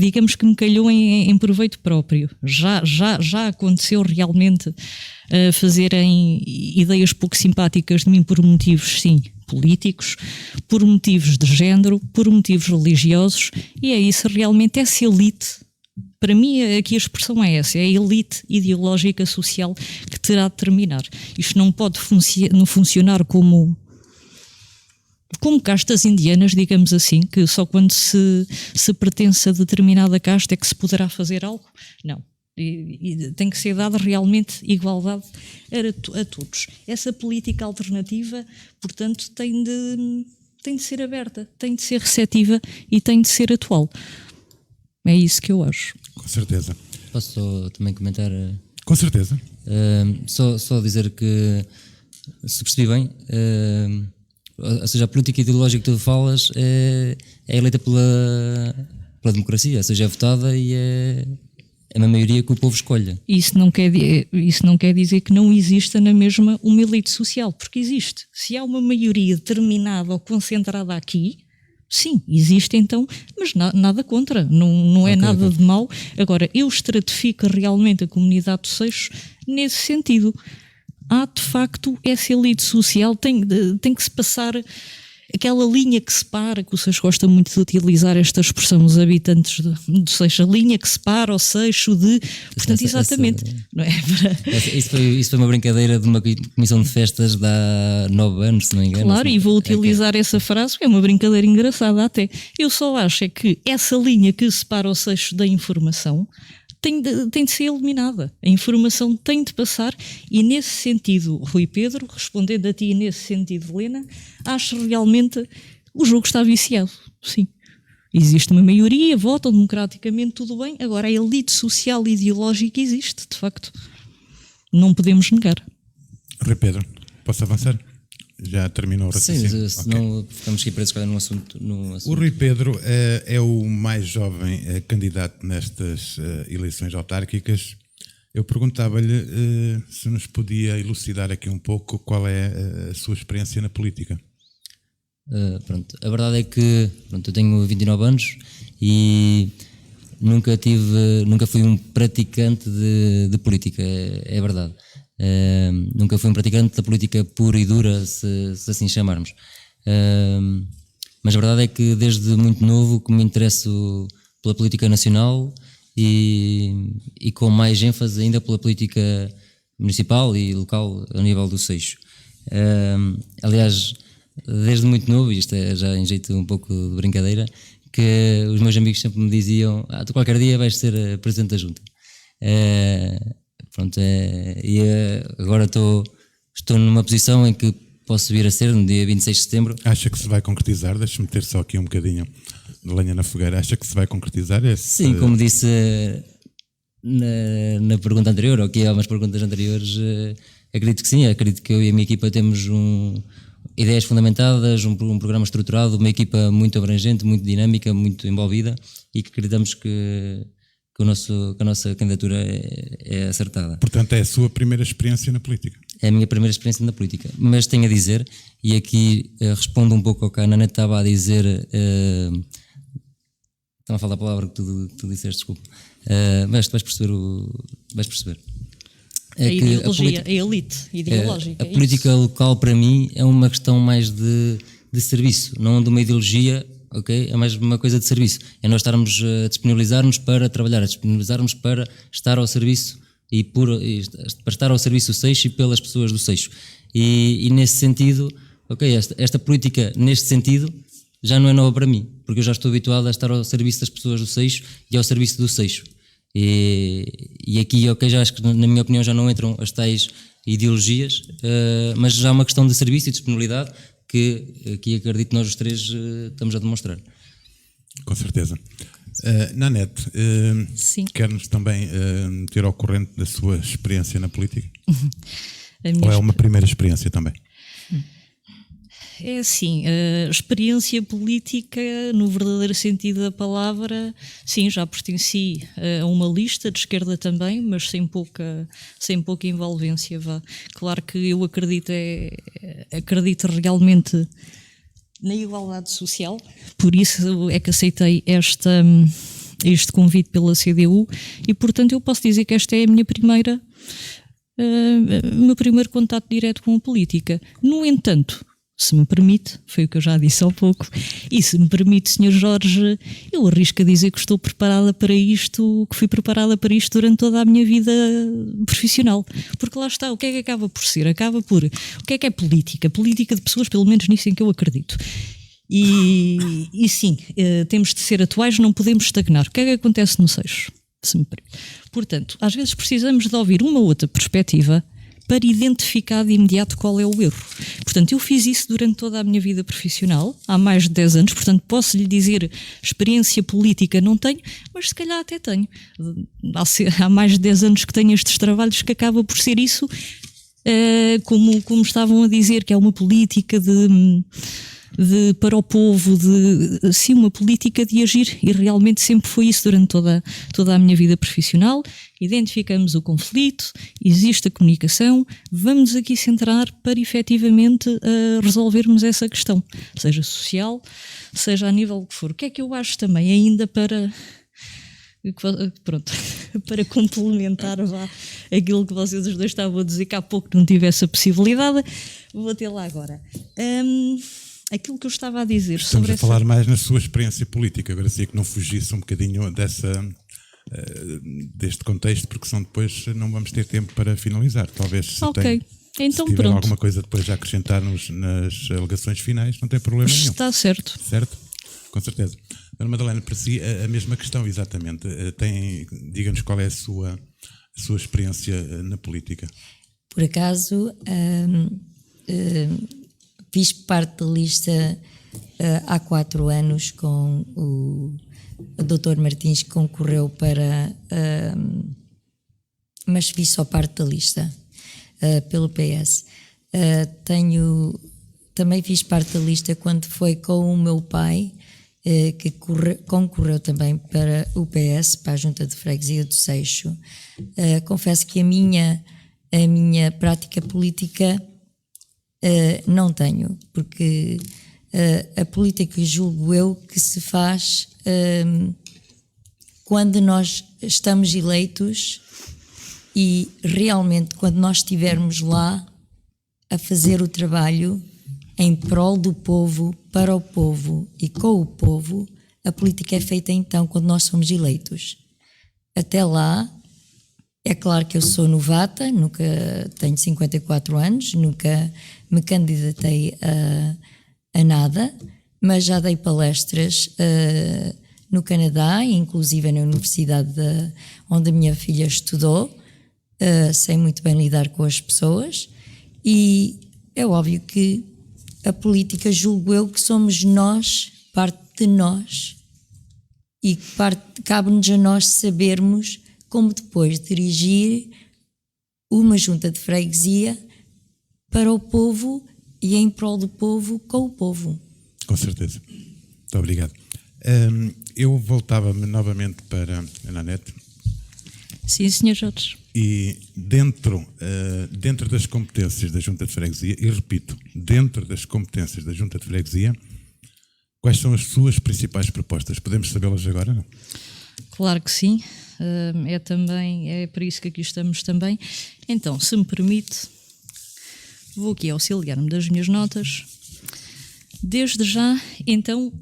digamos que me calhou em proveito próprio. Já aconteceu realmente fazerem ideias pouco simpáticas de mim por motivos, sim, políticos, por motivos de género, por motivos religiosos, e é isso realmente, essa elite. Para mim, aqui a expressão é essa, é a elite ideológica social que terá de terminar. Isto não pode funcionar como castas indianas, digamos assim, que só quando se pertence a determinada casta é que se poderá fazer algo. Não. E tem que ser dada realmente igualdade a todos. Essa política alternativa, portanto, tem de ser aberta, tem de ser receptiva e tem de ser atual. É isso que eu acho. Com certeza. Posso só também comentar? Com certeza. Só dizer que, se percebi bem, ou seja, a política ideológica que tu falas é eleita pela democracia, ou seja, é votada e é uma maioria que o povo escolha. Isso não quer dizer que não exista na mesma uma elite social, porque existe. Se há uma maioria determinada ou concentrada aqui, sim, existe então, mas nada contra, não é nada de mau. Agora, eu estratifico realmente a comunidade do Seixo nesse sentido. Há, de facto, essa elite social, tem que se passar aquela linha que separa, que o Seixo gosta muito de utilizar esta expressão, os habitantes do Seixo, a linha que separa o Seixo de... Portanto, exatamente. Não é? Isso foi uma brincadeira de uma comissão de festas de há 9 anos, se não me engano. Claro, e vou utilizar essa frase, que é uma brincadeira engraçada até. Eu só acho é que essa linha que separa o Seixo da informação tem de ser eliminada. A informação tem de passar e nesse sentido, Rui Pedro, respondendo a ti e nesse sentido, Helena, acho realmente o jogo está viciado, sim. Existe uma maioria, votam democraticamente, tudo bem. Agora a elite social e ideológica existe, de facto. Não podemos negar. Rui Pedro, posso avançar? Já terminou o raciocínio? Sim, senão ficamos aqui presos no assunto. O Rui Pedro é o mais jovem candidato nestas eleições autárquicas. Eu perguntava-lhe se nos podia elucidar aqui um pouco qual é a sua experiência na política. Pronto, a verdade é que eu tenho 29 anos e nunca fui um praticante de política, é verdade. Nunca fui um praticante da política pura e dura, se assim chamarmos. Mas a verdade é que desde muito novo que me interesso pela política nacional e com mais ênfase ainda pela política municipal e local a nível do Seixo. Aliás, desde muito novo, e isto é já em jeito um pouco de brincadeira, que os meus amigos sempre me diziam: tu qualquer dia vais ser presidente da junta. Agora estou numa posição em que posso vir a ser no dia 26 de setembro. Acha que se vai concretizar? Deixa-me ter só aqui um bocadinho de lenha na fogueira. Acha que se vai concretizar esse... Sim, como disse na pergunta anterior, ou que há umas perguntas anteriores, acredito que sim. Acredito que eu e a minha equipa temos ideias fundamentadas, um programa estruturado, uma equipa muito abrangente, muito dinâmica, muito envolvida, e que acreditamos que a nossa candidatura é acertada. Portanto, é a sua primeira experiência na política? É a minha primeira experiência na política, mas tenho a dizer, e aqui respondo um pouco ao que a Ana Neto estava a dizer, estava a falar a palavra que tu disseste, desculpa, mas tu vais perceber. A ideologia, a elite ideológica. A política local, para mim, é uma questão mais de serviço, não de uma ideologia. Ok, é mais uma coisa de serviço. É nós estarmos a disponibilizar-nos para trabalhar, a disponibilizar-nos para estar ao serviço para estar ao serviço do Seixo e pelas pessoas do Seixo. E nesse sentido, ok, esta política neste sentido já não é nova para mim, porque eu já estou habituado a estar ao serviço das pessoas do Seixo e ao serviço do Seixo. E aqui, ok, já acho que na minha opinião já não entram as tais ideologias, mas já é uma questão de serviço e disponibilidade que aqui acredito que nós os três estamos a demonstrar. Com certeza. Nanete, quer-nos também ter ao corrente da sua experiência na política? Ou é uma primeira experiência também? É assim, a experiência política, no verdadeiro sentido da palavra, sim, já pertenci a uma lista de esquerda também, mas sem pouca envolvência, vá. Claro que eu acredito realmente na igualdade social, por isso é que aceitei este convite pela CDU e, portanto, eu posso dizer que esta é a minha o meu primeiro contato direto com a política. No entanto, se me permite, foi o que eu já disse há pouco, e se me permite, Sr. Jorge, eu arrisco a dizer que estou preparada para isto, que fui preparada para isto durante toda a minha vida profissional. Porque lá está, o que é que acaba por ser? Acaba por, o que é política? Política de pessoas, pelo menos nisso em que eu acredito. E sim, temos de ser atuais, não podemos estagnar. O que é que acontece no Seixo? Se me permite. Portanto, às vezes precisamos de ouvir uma outra perspectiva para identificar de imediato qual é o erro. Portanto, eu fiz isso durante toda a minha vida profissional, há mais de 10 anos, portanto posso lhe dizer, experiência política não tenho, mas se calhar até tenho. Há mais de 10 anos que tenho estes trabalhos que acaba por ser isso, como estavam a dizer, que é uma política para o povo, sim, uma política de agir, e realmente sempre foi isso durante toda a minha vida profissional. Identificamos o conflito, existe a comunicação, vamos aqui centrar para efetivamente resolvermos essa questão, seja social, seja a nível que for. O que é que eu acho também, ainda para complementar aquilo que vocês os dois estavam a dizer, que há pouco não tive essa possibilidade, vou ter lá agora. Aquilo que eu estava a dizer sobre falar mais na sua experiência política, agora sim que não fugisse um bocadinho deste contexto, porque senão depois não vamos ter tempo para finalizar. Talvez se tiver alguma coisa depois a acrescentar-nos nas alegações finais, não tem problema nenhum. Está certo. Certo? Com certeza. Dona Madalena, para si a mesma questão, exatamente. Diga-nos qual é a sua experiência na política. Por acaso, fiz parte da lista há 4 anos com o Dr. Martins, que concorreu para... mas fiz só parte da lista, pelo PS. Também fiz parte da lista quando foi com o meu pai, que concorreu também para o PS, para a Junta de Freguesia do Seixo. Confesso que a minha prática política não tenho, porque a política, julgo eu, que se faz quando nós estamos eleitos e realmente quando nós estivermos lá a fazer o trabalho em prol do povo, para o povo e com o povo. A política é feita então quando nós somos eleitos. Até lá, é claro que eu sou novata, nunca tenho 54 anos, nunca me candidatei a nada, mas já dei palestras no Canadá, inclusive na universidade onde a minha filha estudou. Sei muito bem lidar com as pessoas e é óbvio que a política, julgo eu, que somos nós, parte de nós, e cabe-nos a nós sabermos como depois dirigir uma junta de freguesia para o povo e em prol do povo, com o povo. Com certeza. Muito obrigado. Eu voltava-me novamente para a Nanete. Sim, Sr. Jorge. E dentro das competências da Junta de Freguesia, e repito, dentro das competências da Junta de Freguesia, quais são as suas principais propostas? Podemos sabê-las agora, não? Claro que sim. É para isso que aqui estamos também. Então, se me permite, vou aqui auxiliar-me das minhas notas. Desde já, então,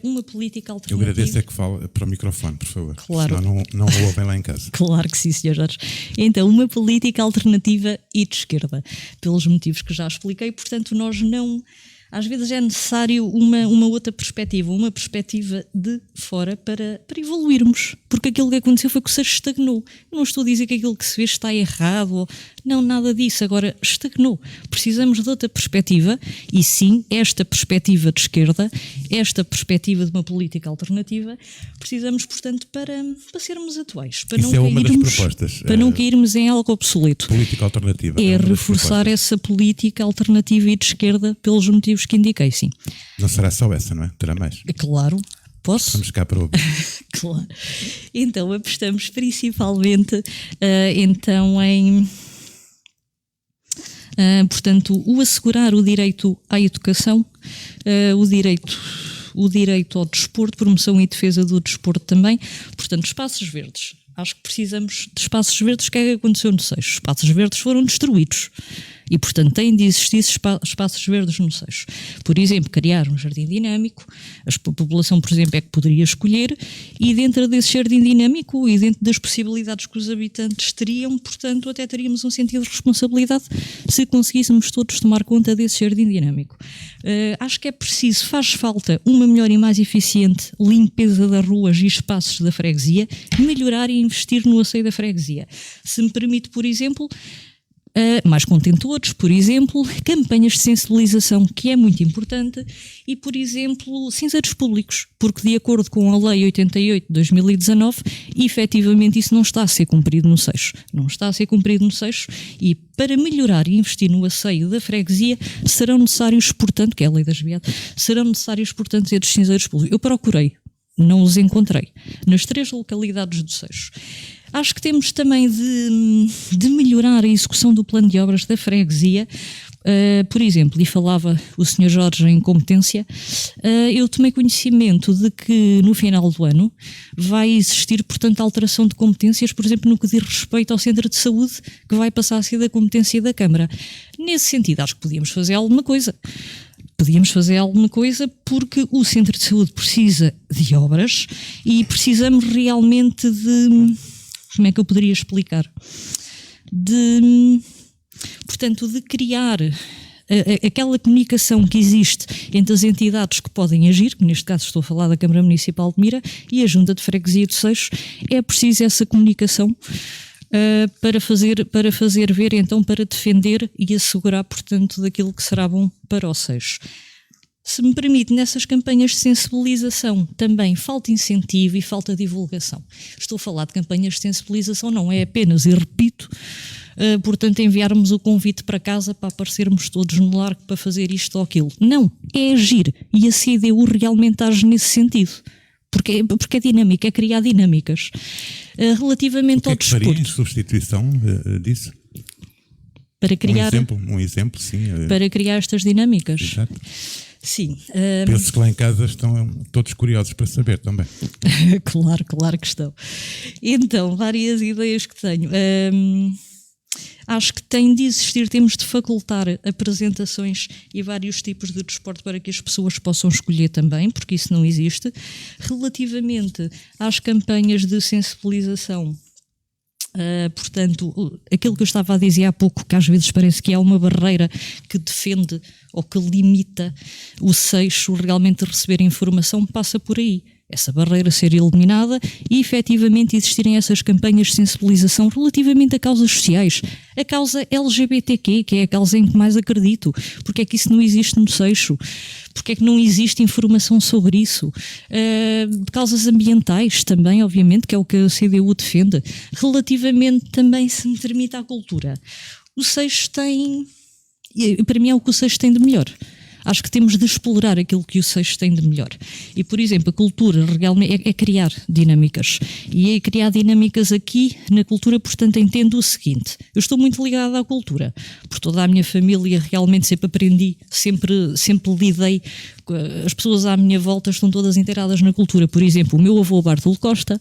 uma política alternativa... Eu agradeço que fale para o microfone, por favor. Claro. Senão não o ouvem lá em casa. Claro que sim, Sr. Jorge. Então, uma política alternativa e de esquerda, pelos motivos que já expliquei. Portanto, nós não... Às vezes é necessário uma outra perspectiva, uma perspectiva de fora para evoluirmos. Porque aquilo que aconteceu foi que o Seixo estagnou. Não estou a dizer que aquilo que se vê está errado. Não, nada disso. Agora, estagnou. Precisamos de outra perspectiva. E sim, esta perspectiva de esquerda, esta perspectiva de uma política alternativa, precisamos, portanto, para sermos atuais. Para Isso não é uma das cairmos, propostas. para não cairmos em algo obsoleto. Política alternativa. É uma das reforçar propostas. essa política alternativa e de esquerda pelos motivos que indiquei, sim. Não será só essa, não é? Terá mais. Claro, posso? Vamos cá para ouvir. Claro. Então, apostamos principalmente então em... portanto, o assegurar o direito à educação, o direito ao desporto, promoção e defesa do desporto também. Portanto, espaços verdes. Acho que precisamos de espaços verdes. O que é que aconteceu no Seixo? Os espaços verdes foram destruídos. E, portanto, têm de existir espaços verdes no Seixo. Por exemplo, criar um jardim dinâmico, a população, por exemplo, é que poderia escolher, e dentro desse jardim dinâmico e dentro das possibilidades que os habitantes teriam, portanto, até teríamos um sentido de responsabilidade se conseguíssemos todos tomar conta desse jardim dinâmico. Acho que é preciso, faz falta uma melhor e mais eficiente limpeza das ruas e espaços da freguesia, melhorar e investir no asseio da freguesia. Se me permite, por exemplo... mais contentores, por exemplo, campanhas de sensibilização, que é muito importante, e, por exemplo, cinzeiros públicos, porque de acordo com a Lei 88 de 2019, efetivamente isso não está a ser cumprido no Seixo. Não está a ser cumprido no Seixo, e para melhorar e investir no asseio da freguesia serão necessários, portanto, que é a Lei das Viadas, serão necessários, portanto, esses cinzeiros públicos. Eu procurei, não os encontrei, nas 3 localidades do Seixo. Acho que temos também de melhorar a execução do plano de obras da freguesia. Por exemplo, e falava o Sr. Jorge em competência, eu tomei conhecimento de que no final do ano vai existir, portanto, alteração de competências, por exemplo, no que diz respeito ao centro de saúde, que vai passar a ser da competência da Câmara. Nesse sentido, acho que podíamos fazer alguma coisa. Podíamos fazer alguma coisa porque o centro de saúde precisa de obras e precisamos realmente de... Como é que eu poderia explicar? Portanto, de criar aquela comunicação que existe entre as entidades que podem agir, que neste caso estou a falar da Câmara Municipal de Mira e a Junta de Freguesia de Seixo, é preciso essa comunicação para fazer ver, então, para defender e assegurar, portanto, daquilo que será bom para o Seixo. Se me permite, nessas campanhas de sensibilização também falta incentivo e falta divulgação. Estou a falar de campanhas de sensibilização, não é apenas, e repito, portanto, enviarmos o convite para casa para aparecermos todos no largo para fazer isto ou aquilo. Não, é agir, e a CDU realmente age nesse sentido. Porque é dinâmica, é criar dinâmicas. Relativamente ao desporto. O que é que faria em substituição disso? Para criar... Um exemplo, sim. Para criar estas dinâmicas. Exato. Sim. Penso que lá em casa estão todos curiosos para saber também. Claro que estão. Então, várias ideias que tenho. Acho que tem de existir, temos de facultar apresentações e vários tipos de desporto para que as pessoas possam escolher também, porque isso não existe. Relativamente às campanhas de sensibilização, Portanto, aquilo que eu estava a dizer há pouco, que às vezes parece que é uma barreira que defende ou que limita o Seixo realmente a receber informação, passa por aí. Essa barreira ser eliminada e efetivamente existirem essas campanhas de sensibilização relativamente a causas sociais. A causa LGBTQ, que é a causa em que mais acredito. Porque é que isso não existe no Seixo? Porque é que não existe informação sobre isso? Causas ambientais também, obviamente, que é o que a CDU defende. Relativamente também, se me permite, à cultura. O Seixo tem... Para mim é o que o Seixo tem de melhor. Acho que temos de explorar aquilo que o Seixo tem de melhor. E, por exemplo, a cultura realmente é criar dinâmicas. E é criar dinâmicas aqui na cultura, portanto, entendo o seguinte. Eu estou muito ligada à cultura. Por toda a minha família realmente sempre aprendi, sempre lidei. As pessoas à minha volta estão todas inteiradas na cultura. Por exemplo, o meu avô Bartolo Costa,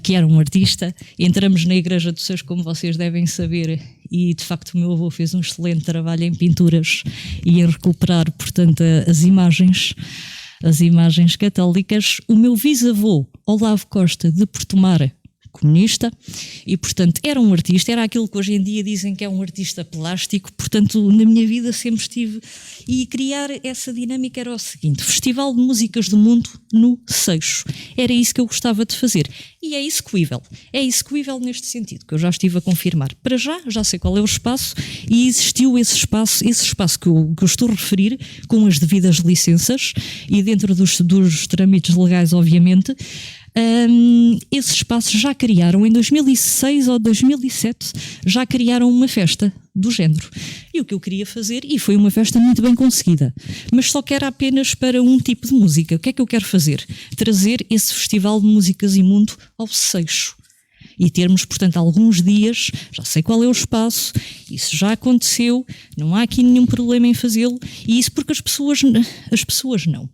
que era um artista, entramos na Igreja do Seixo, como vocês devem saber, e de facto o meu avô fez um excelente trabalho em pinturas e em recuperar, portanto, as imagens católicas. O meu bisavô, Olavo Costa, de Portomar, comunista, e portanto era um artista, era aquilo que hoje em dia dizem que é um artista plástico. Portanto, na minha vida sempre estive, e criar essa dinâmica era o seguinte: Festival de Músicas do Mundo no Seixo, era isso que eu gostava de fazer, e é execuível neste sentido, que eu já estive a confirmar. Para já sei qual é o espaço, e existiu esse espaço que eu estou a referir, com as devidas licenças, e dentro dos trâmites legais, obviamente. Esses espaços já criaram, em 2006 ou 2007, já criaram uma festa do género. E o que eu queria fazer, e foi uma festa muito bem conseguida, mas só que era apenas para um tipo de música. O que é que eu quero fazer? Trazer esse Festival de Músicas Imundo ao Seixo. E termos, portanto, alguns dias, já sei qual é o espaço, isso já aconteceu, não há aqui nenhum problema em fazê-lo, e isso porque as pessoas não.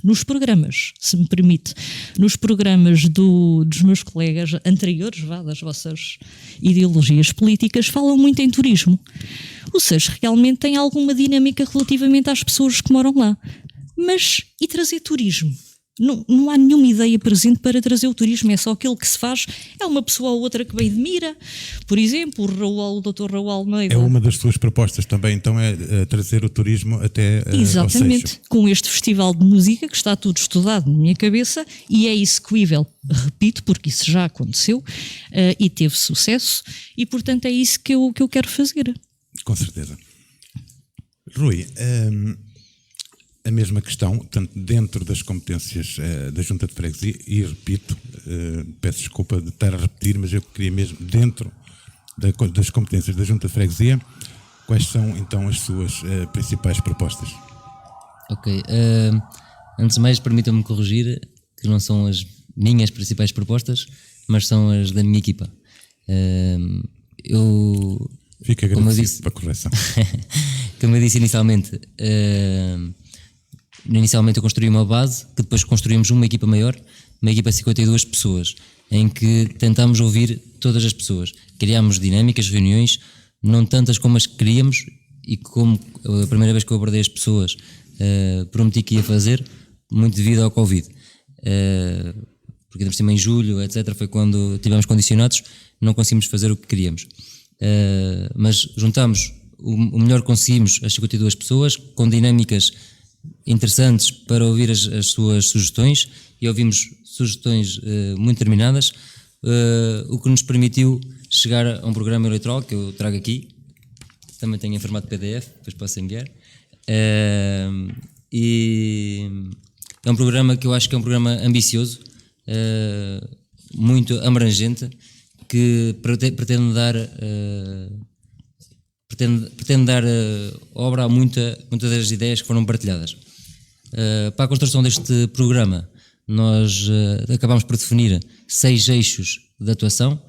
Nos programas, se me permite, nos programas dos meus colegas anteriores, das vossas ideologias políticas, falam muito em turismo. O Seixo realmente tem alguma dinâmica relativamente às pessoas que moram lá. Mas, e trazer turismo? Não há nenhuma ideia presente para trazer o turismo, é só aquilo que se faz. É uma pessoa ou outra que vem de Mira, por exemplo, o Dr. Raul Almeida. É uma das suas propostas também, então, é trazer o turismo até exatamente, ao Seixo. Com este festival de música, que está tudo estudado na minha cabeça, e é execuível, repito, porque isso já aconteceu, e teve sucesso, e portanto é isso que eu quero fazer. Com certeza. Rui, a mesma questão, tanto dentro das competências da Junta de Freguesia, e repito, peço desculpa de estar a repetir, mas eu queria mesmo, dentro das competências da Junta de Freguesia, quais são então as suas principais propostas? Ok, antes de mais permitam-me corrigir que não são as minhas principais propostas, mas são as da minha equipa. Fico agradecido para a correção. Como eu disse inicialmente, eu construí uma base, que depois construímos uma equipa maior, uma equipa de 52 pessoas, em que tentámos ouvir todas as pessoas. Criámos dinâmicas, reuniões, não tantas como as que queríamos, e como a primeira vez que eu abordei as pessoas, prometi que ia fazer, muito devido ao Covid. Porque por cima em julho, etc., foi quando estivemos condicionados, não conseguimos fazer o que queríamos. Mas juntámos o melhor que conseguimos, as 52 pessoas, com dinâmicas interessantes para ouvir as suas sugestões, e ouvimos sugestões muito determinadas, o que nos permitiu chegar a um programa eleitoral que eu trago aqui, também tenho em formato PDF, depois posso enviar, e é um programa que eu acho que é um programa ambicioso, muito abrangente, que pretende dar obra a muitas das ideias que foram partilhadas. Para a construção deste programa, nós acabámos por definir 6 eixos de atuação,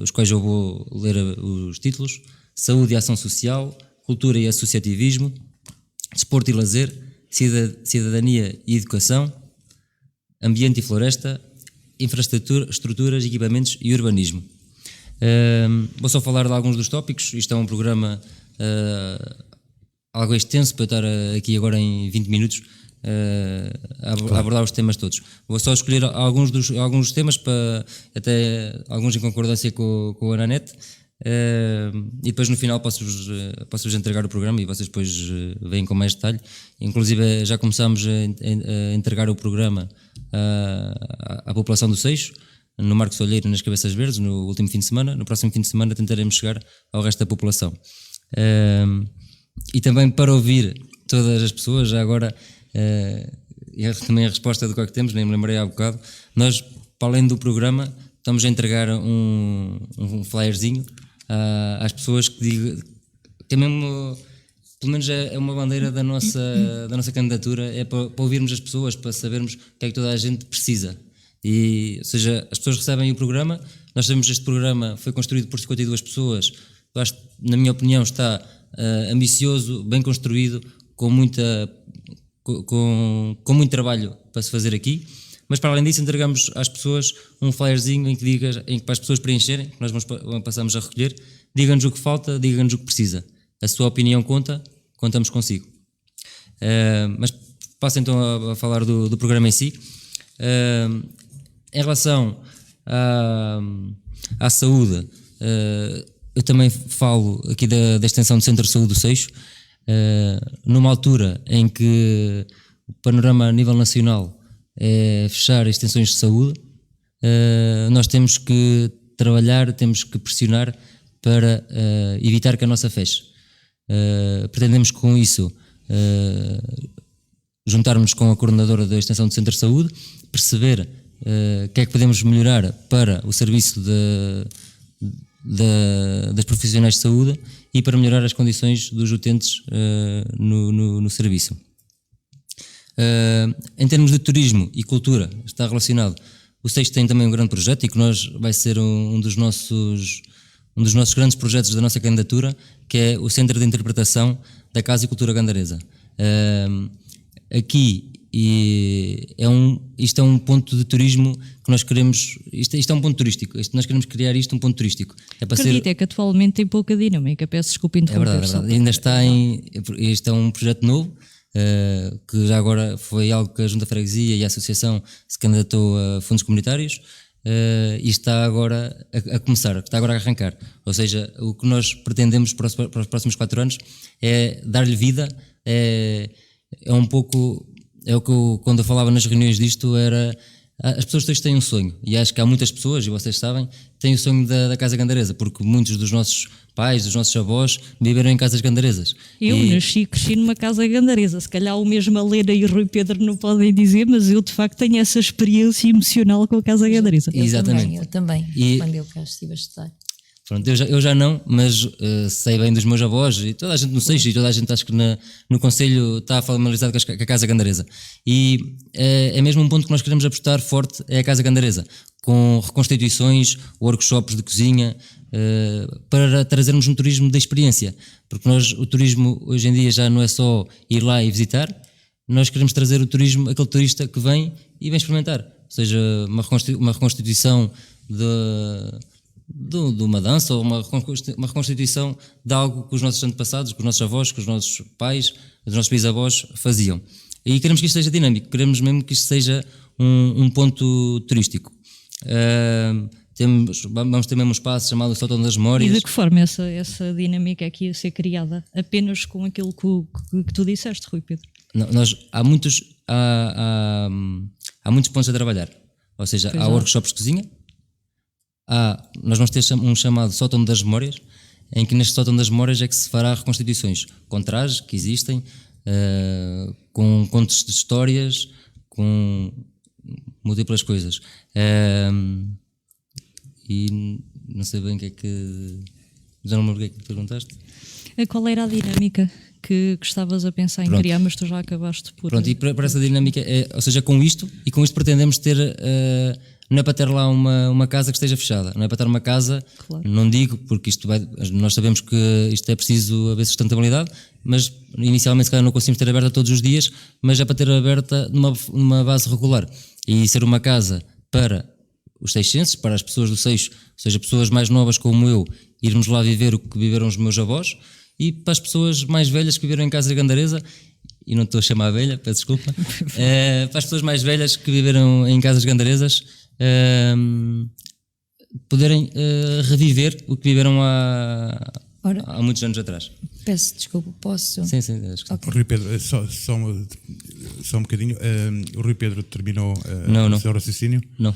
os quais eu vou ler os títulos: saúde e ação social, cultura e associativismo, desporto e lazer, cidadania e educação, ambiente e floresta, infraestruturas, equipamentos e urbanismo. Vou só falar de alguns dos tópicos. Isto é um programa algo extenso para eu estar aqui agora em 20 minutos a abordar os temas todos. Vou só escolher alguns dos temas, até alguns em concordância com a Nanete, e depois no final posso-vos entregar o programa e vocês depois veem com mais detalhe. Inclusive já começámos a entregar o programa à população do Seixo, no Marcos Olheiro, nas Cabeças Verdes, no último fim de semana. No próximo fim de semana tentaremos chegar ao resto da população. E também para ouvir todas as pessoas, já agora, e também a resposta do que temos, nem me lembrei há bocado, nós, para além do programa, estamos a entregar um flyerzinho às pessoas que é mesmo, pelo menos é uma bandeira da nossa candidatura, é para ouvirmos as pessoas, para sabermos o que é que toda a gente precisa. Ou seja, as pessoas recebem o programa, nós sabemos que este programa foi construído por 52 pessoas, eu acho, na minha opinião, está ambicioso, bem construído, com muito trabalho para se fazer aqui, mas para além disso entregamos às pessoas um flyerzinho em que para as pessoas preencherem, que nós passamos a recolher, diga-nos o que falta, diga-nos o que precisa. A sua opinião conta, contamos consigo. Mas passo então a falar do programa em si. Em relação à saúde, eu também falo aqui da extensão do Centro de Saúde do Seixo, numa altura em que o panorama a nível nacional é fechar extensões de saúde. Nós temos que trabalhar, temos que pressionar para evitar que a nossa feche. Pretendemos com isso juntarmos com a coordenadora da extensão do Centro de Saúde, perceber o que é que podemos melhorar para o serviço das profissionais de saúde e para melhorar as condições dos utentes no serviço. Em termos de turismo e cultura, está relacionado. O Seixo tem também um grande projeto e que vai ser um dos nossos grandes projetos da nossa candidatura, que é o Centro de Interpretação da Casa e Cultura Gandaresa. Aqui isto é um ponto de turismo que nós queremos. Isto é um ponto turístico. Nós queremos criar um ponto turístico. Acredito, é que atualmente tem pouca dinâmica. Peço desculpa interromper. É verdade. Ainda está isto é um projeto novo, que já agora foi algo que a Junta de Freguesia e a Associação se candidatou a fundos comunitários, e está agora a começar, está agora a arrancar. Ou seja, o que nós pretendemos para os próximos 4 anos é dar-lhe vida. É um pouco. É o que quando eu falava nas reuniões disto, as pessoas todas têm um sonho, e acho que há muitas pessoas, e vocês sabem, têm o sonho da Casa Gandaresa, porque muitos dos nossos pais, dos nossos avós, viveram em casas gandaresas. Eu nasci e cresci numa casa gandaresa, se calhar o mesmo a Lena e o Rui Pedro não podem dizer, mas eu de facto tenho essa experiência emocional com a casa gandaresa. Exatamente. Eu também, quando eu cá estive a estudar. Pronto, eu já não, mas sei bem dos meus avós, e toda a gente no Seixo, e toda a gente acho que no Conselho está familiarizado com a Casa Gandaresa. E é mesmo um ponto que nós queremos apostar forte, é a Casa Gandaresa, com reconstituições, workshops de cozinha, para trazermos um turismo de experiência. Porque o turismo hoje em dia já não é só ir lá e visitar, nós queremos trazer o turismo, aquele turista que vem e vem experimentar. Ou seja, uma reconstituição de uma dança, ou uma reconstituição de algo que os nossos antepassados, que os nossos avós, que os nossos pais, os nossos bisavós faziam. E queremos que isto seja dinâmico, queremos mesmo que isto seja um ponto turístico. Vamos ter mesmo um espaço chamado Sótão das Memórias. E de que forma essa dinâmica é que ia ser criada? Apenas com aquilo que tu disseste, Rui Pedro? Não, há muitos pontos a trabalhar. Ou seja, há workshops de cozinha. Nós vamos ter um chamado Sótão das Memórias, em que neste Sótão das Memórias é que se fará reconstituições com trajes que existem, com contos de histórias, com múltiplas coisas. E não sei bem o que é que... Já não me lembro o que é que perguntaste. Qual era a dinâmica que estavas a pensar em criar, mas tu já acabaste por... Pronto, e para essa dinâmica, ou seja, com isto pretendemos ter... Não é para ter lá uma casa que esteja fechada, não é para ter uma casa, claro. Não digo, porque nós sabemos que isto é preciso haver sustentabilidade, mas inicialmente se calhar não conseguimos ter aberta todos os dias, mas é para ter aberta numa base regular e ser uma casa para os seixenses, para as pessoas do Seixo, ou seja, pessoas mais novas como eu, irmos lá viver o que viveram os meus avós, e para as pessoas mais velhas que viveram em casa de Gandaresa e não estou a chamar a velha, peço desculpa, para as pessoas mais velhas que viveram em casas gandaresas poderem reviver o que viveram há muitos anos atrás. Peço desculpa, posso? Sim, acho que Okay. Rui Pedro, só um bocadinho. O Rui Pedro terminou o seu raciocínio? Não.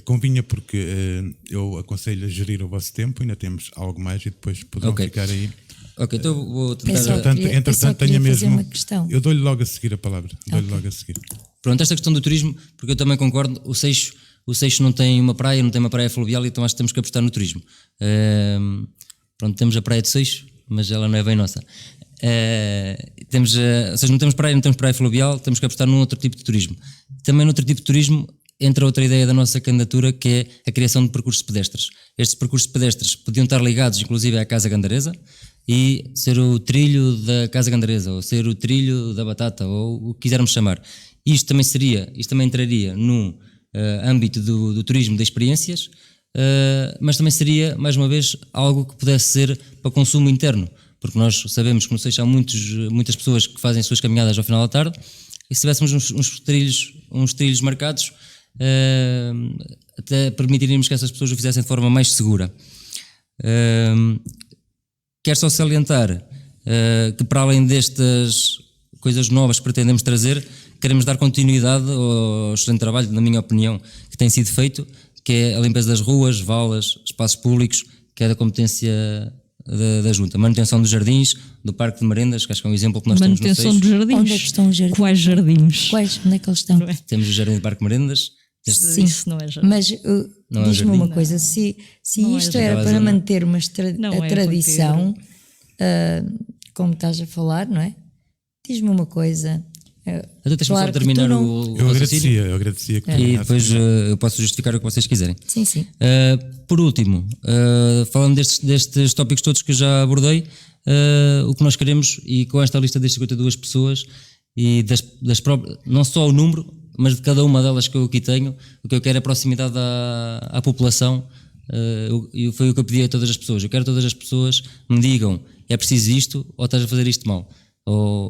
Convinha, porque eu aconselho a gerir o vosso tempo, ainda temos algo mais e depois poderão ficar aí. Ok, então vou tentar... Entretanto, tenho mesmo. Uma questão. Eu dou-lhe logo a seguir a palavra. Logo a seguir. Pronto, esta questão do turismo, porque eu também concordo, o Seixo não tem uma praia fluvial, então acho que temos que apostar no turismo. Pronto, temos a praia de Seixo, mas ela não é bem nossa. Ou seja, não temos praia fluvial, temos que apostar num outro tipo de turismo. Também noutro tipo de turismo entra outra ideia da nossa candidatura, que é a criação de percursos pedestres. Estes percursos pedestres podiam estar ligados inclusive à Casa Gandaresa e ser o trilho da Casa Gandaresa, ou ser o trilho da Batata, ou o que quisermos chamar. Isto também entraria no âmbito do turismo de experiências, mas também seria, mais uma vez, algo que pudesse ser para consumo interno, porque nós sabemos que no Seixo há muitas pessoas que fazem as suas caminhadas ao final da tarde, e se tivéssemos uns trilhos marcados, até permitiríamos que essas pessoas o fizessem de forma mais segura. Quero só salientar que, para além destas coisas novas que pretendemos trazer, queremos dar continuidade ao excelente trabalho, na minha opinião, que tem sido feito, que é a limpeza das ruas, valas, espaços públicos, que é da competência da Junta. Manutenção dos jardins, do Parque de Merendas, que acho que é um exemplo que nós temos no Seixo. Manutenção dos jardins. Onde é que estão os jardins? Quais jardins? Onde é que eles estão? Temos o Jardim do Parque de Merendas. Sim, isso não é jardim. Mas Não é diz-me jardim? uma coisa, se Não é isto jardim. era para manter Não a é, tradição, como estás a falar, não é? Diz-me uma coisa. Então deixa-me só Claro que terminar tu não- o Eu raciocínio. agradecia que E terminasse. depois eu posso justificar o que vocês quiserem. Sim. Por último, falando destes tópicos todos que eu já abordei, o que nós queremos, e com esta lista das 52 pessoas, e das próprias, não só o número, mas de cada uma delas que eu aqui tenho, o que eu quero é proximidade à população, e foi o que eu pedi a todas as pessoas. Eu quero que todas as pessoas me digam: é preciso isto ou estás a fazer isto mal?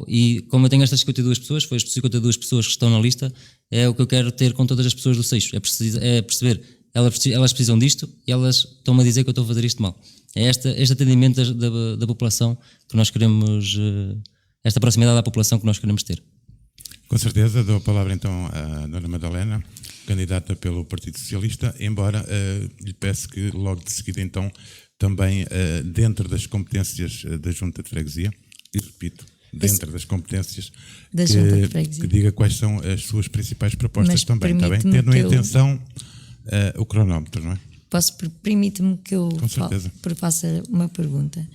E como eu tenho estas 52 pessoas, foi as 52 pessoas que estão na lista, é o que eu quero ter com todas as pessoas do Seixo, é perceber, elas precisam disto e elas estão-me a dizer que eu estou a fazer isto mal. É este atendimento da população que nós queremos, esta proximidade à população que nós queremos ter. Com certeza, dou a palavra então à Dona Madalena, candidata pelo Partido Socialista, embora lhe peço que logo de seguida então também dentro das competências da Junta de Freguesia, e repito, dentro das competências, Da Junta de Freguesia, que diga quais são as suas principais propostas. Mas também, está bem? permite-me Tendo em que eu- atenção o cronómetro, não é? Permite-me que eu Com certeza. faça uma pergunta.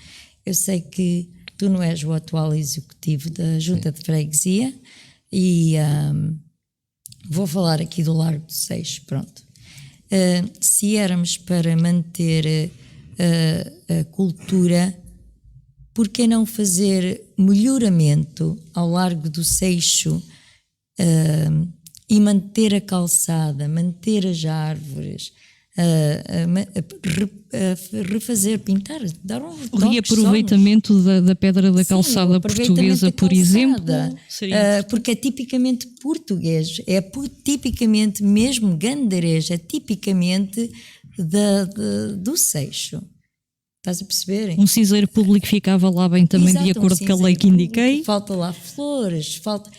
Eu sei que tu não és o atual executivo da Junta de Freguesia e vou falar aqui do Largo do Seixo, pronto. Se éramos para manter a cultura, por que não fazer melhoramento ao Largo do Seixo e manter a calçada, manter as árvores, refazer, pintar, dar um retoque? O reaproveitamento da pedra da calçada portuguesa, por exemplo, seria porque é tipicamente português, tipicamente mesmo gandarês, é tipicamente do Seixo. Estás a perceber? um cinzeiro público ficava lá bem também, Exato, de acordo com a lei que cinzeiro indiquei. público, falta lá flores, falta...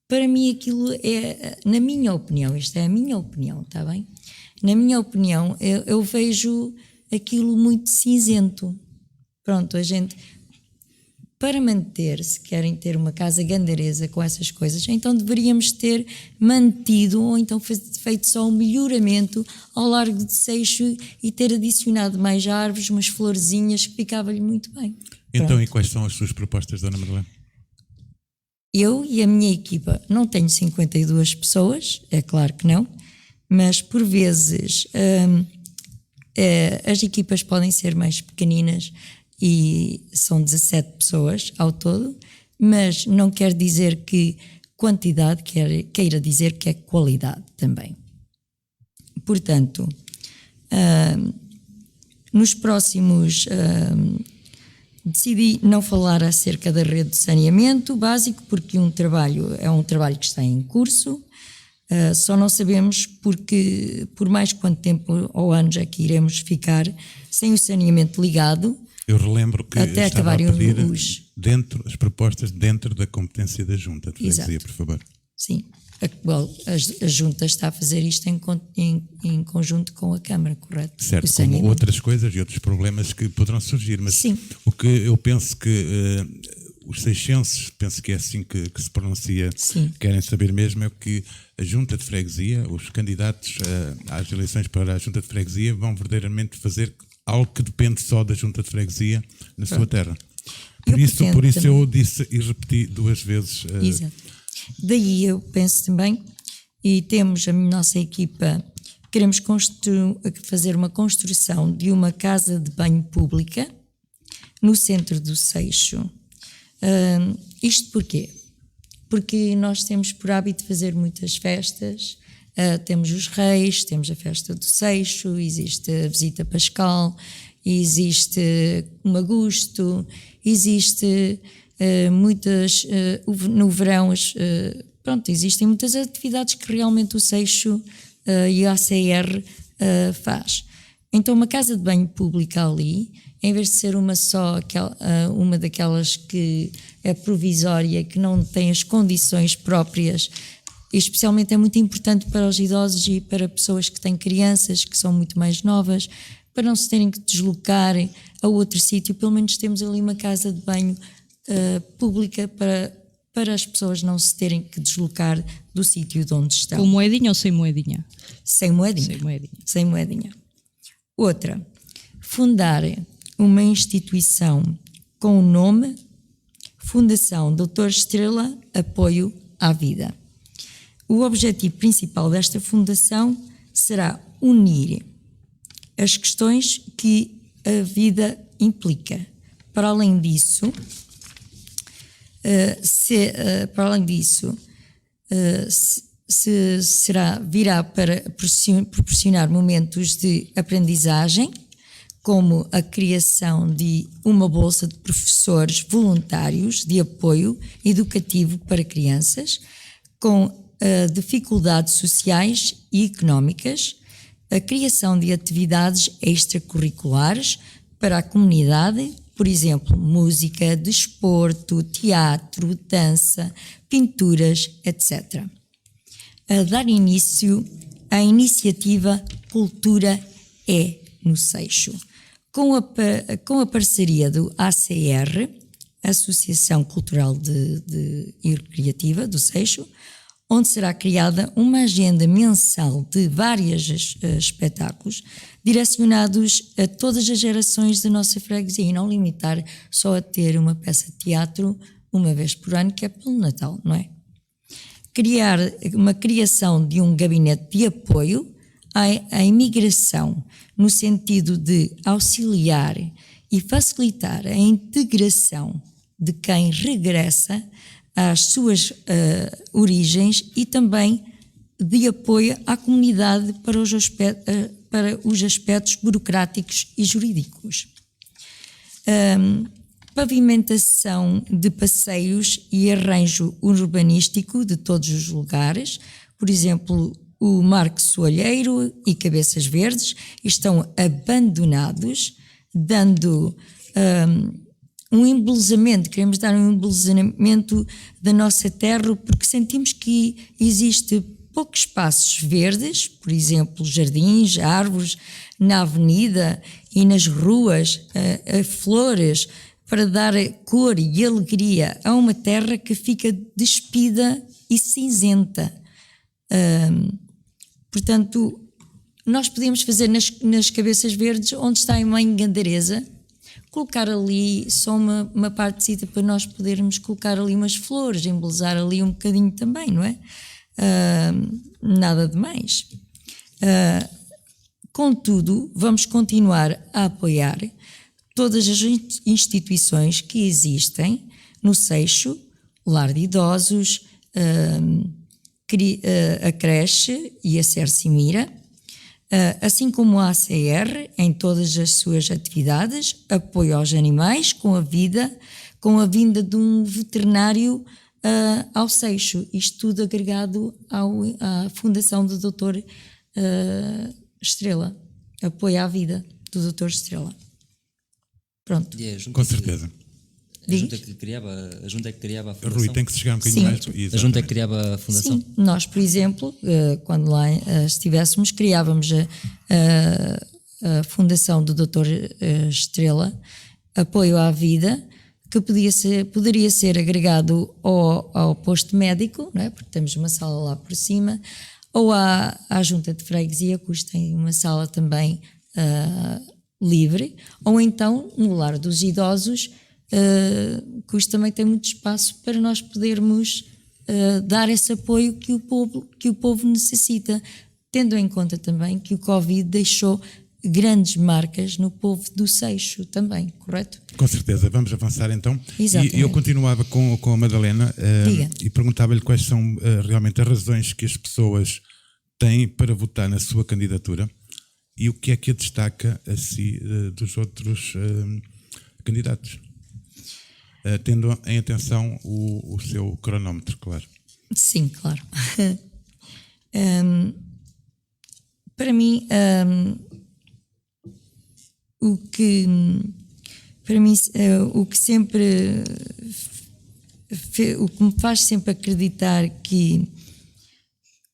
Para mim aquilo é, na minha opinião, isto é a minha opinião, está bem? Na minha opinião, eu vejo aquilo muito cinzento. Pronto, a gente... Para manter, se querem ter uma casa gandaresa com essas coisas, então deveríamos ter mantido, ou então feito só um melhoramento ao Largo de Seixo e ter adicionado mais árvores, umas florzinhas, que ficava-lhe muito bem. Então, Pronto. e quais são as suas propostas, Dona Madalena? Eu e a minha equipa não tenho 52 pessoas, é claro que não, mas por vezes as equipas podem ser mais pequeninas e são 17 pessoas ao todo, mas não quer dizer que quantidade queira dizer que é qualidade também. Portanto, Decidi não falar acerca da rede de saneamento básico, porque é um trabalho que está em curso. Só não sabemos por mais quanto tempo ou anos é que iremos ficar sem o saneamento ligado. Eu relembro que até estava a acabarem pedir as propostas dentro da competência da Junta de Freguesia, por favor. Sim. A Junta está a fazer isto em conjunto com a Câmara, correto? Certo, como outras coisas e outros problemas que poderão surgir, mas sim. O que eu penso que os seixenses, penso que é assim que se pronuncia, sim, querem saber mesmo é que a Junta de Freguesia, os candidatos às eleições para a Junta de Freguesia vão verdadeiramente fazer algo que depende só da Junta de Freguesia na sua terra. Por isso eu disse e repeti 2 vezes. Exato. Daí eu penso também, e temos a nossa equipa, queremos fazer uma construção de uma casa de banho pública no centro do Seixo. Isto porquê? Porque nós temos por hábito fazer muitas festas, temos os Reis, temos a festa do Seixo, existe a visita pascal, existe um Agosto, existe no verão, existem muitas atividades que realmente o Seixo e a ACR faz. Então uma casa de banho pública ali, em vez de ser uma daquelas que é provisória, que não tem as condições próprias, e especialmente é muito importante para os idosos e para pessoas que têm crianças que são muito mais novas, para não se terem que deslocar a outro sítio, pelo menos temos ali uma casa de banho pública para as pessoas não se terem que deslocar do sítio de onde estão. Com moedinha ou sem moedinha? Sem moedinha. Sem moedinha. Outra, fundar uma instituição com o nome Fundação Doutor Estrela Apoio à Vida. O objetivo principal desta fundação será unir as questões que a vida implica. Para além disso, virá para proporcionar momentos de aprendizagem, como a criação de uma bolsa de professores voluntários de apoio educativo para crianças com dificuldades sociais e económicas, a criação de atividades extracurriculares para a comunidade, por exemplo, música, desporto, teatro, dança, pinturas, etc. A dar início à iniciativa Cultura é no Seixo, com a parceria do ACR, Associação Cultural e Recreativa do Seixo, onde será criada uma agenda mensal de vários espetáculos direcionados a todas as gerações da nossa freguesia e não limitar só a ter uma peça de teatro uma vez por ano, que é pelo Natal, não é? Uma criação de um gabinete de apoio à imigração, no sentido de auxiliar e facilitar a integração de quem regressa às suas origens e também de apoio à comunidade para os aspectos burocráticos e jurídicos. Pavimentação de passeios e arranjo urbanístico de todos os lugares, por exemplo, o Marco Soalheiro e Cabeças Verdes estão abandonados, dando queremos dar um embelezamento da nossa terra, porque sentimos que existe poucos espaços verdes, por exemplo, jardins, árvores, na avenida e nas ruas, flores, para dar cor e alegria a uma terra que fica despida e cinzenta. Portanto, nós podemos fazer nas Cabeças Verdes, onde está a Mãe Gandaresa, colocar ali só uma partecita para nós podermos colocar ali umas flores, embelezar ali um bocadinho também, não é? Nada de mais. Contudo, vamos continuar a apoiar todas as instituições que existem no Seixo, lar de idosos, a creche e a Cercimira, Assim como a ACR, em todas as suas atividades, apoio aos animais com a vinda de um veterinário ao Seixo, isto tudo agregado à Fundação do Dr. Estrela, apoio à vida do Dr. Estrela. Pronto. Com certeza. A junta que criava a fundação. Rui, tem que se chegar um bocadinho mais. A junta que criava a fundação. Sim, nós, por exemplo, quando lá estivéssemos, criávamos a fundação do Dr. Estrela, apoio à vida, que poderia ser agregado ao posto médico, não é? Porque temos uma sala lá por cima, ou à junta de freguesia, que tem uma sala também livre, ou então no lar dos idosos, que também tem muito espaço para nós podermos dar esse apoio que o povo necessita, tendo em conta também que o Covid deixou grandes marcas no povo do Seixo também, correto? Com certeza, vamos avançar então. Exatamente. E eu continuava com a Madalena e perguntava-lhe quais são realmente as razões que as pessoas têm para votar na sua candidatura e o que é que a destaca a si dos outros candidatos. Tendo em atenção o seu cronómetro, claro. Sim, claro. Para mim, o que me faz sempre acreditar o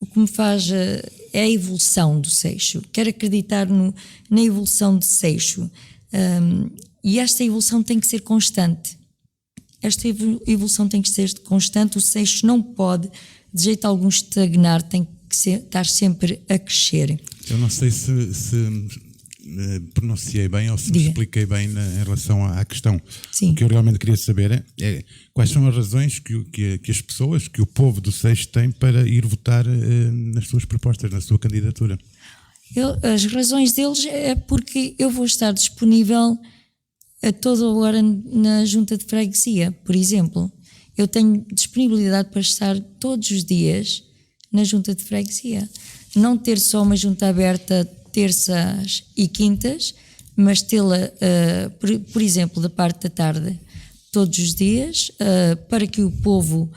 que me faz é a evolução do Seixo. Quero acreditar na evolução do Seixo. E esta evolução tem que ser constante. O Seixo não pode, de jeito algum, estagnar, tem que estar sempre a crescer. Eu não sei se pronunciei bem ou se me expliquei bem em relação à questão. Sim. O que eu realmente queria saber é quais são as razões que as pessoas, que o povo do Seixo tem para ir votar nas suas propostas, na sua candidatura. As razões deles é porque eu vou estar disponível a toda hora na junta de freguesia, por exemplo. Eu tenho disponibilidade para estar todos os dias na junta de freguesia. Não ter só uma junta aberta terças e quintas, mas tê-la, por exemplo, da parte da tarde, todos os dias, para que o povo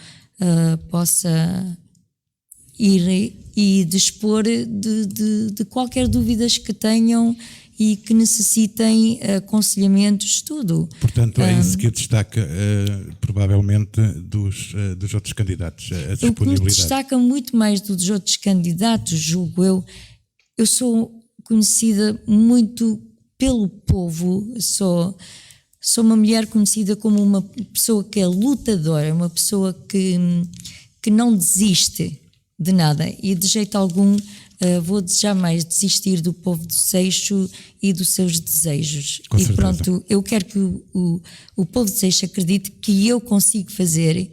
possa ir e dispor de qualquer dúvidas que tenham e que necessitem aconselhamentos, tudo. Portanto, é isso que destaca, provavelmente, dos outros candidatos, a disponibilidade. O que me destaca muito mais dos outros candidatos, julgo eu sou conhecida muito pelo povo, sou uma mulher conhecida como uma pessoa que é lutadora, uma pessoa que não desiste de nada e de jeito algum vou jamais desistir do povo do Seixo e dos seus desejos. Com certeza. Pronto, eu quero que o povo do Seixo acredite que eu consigo fazer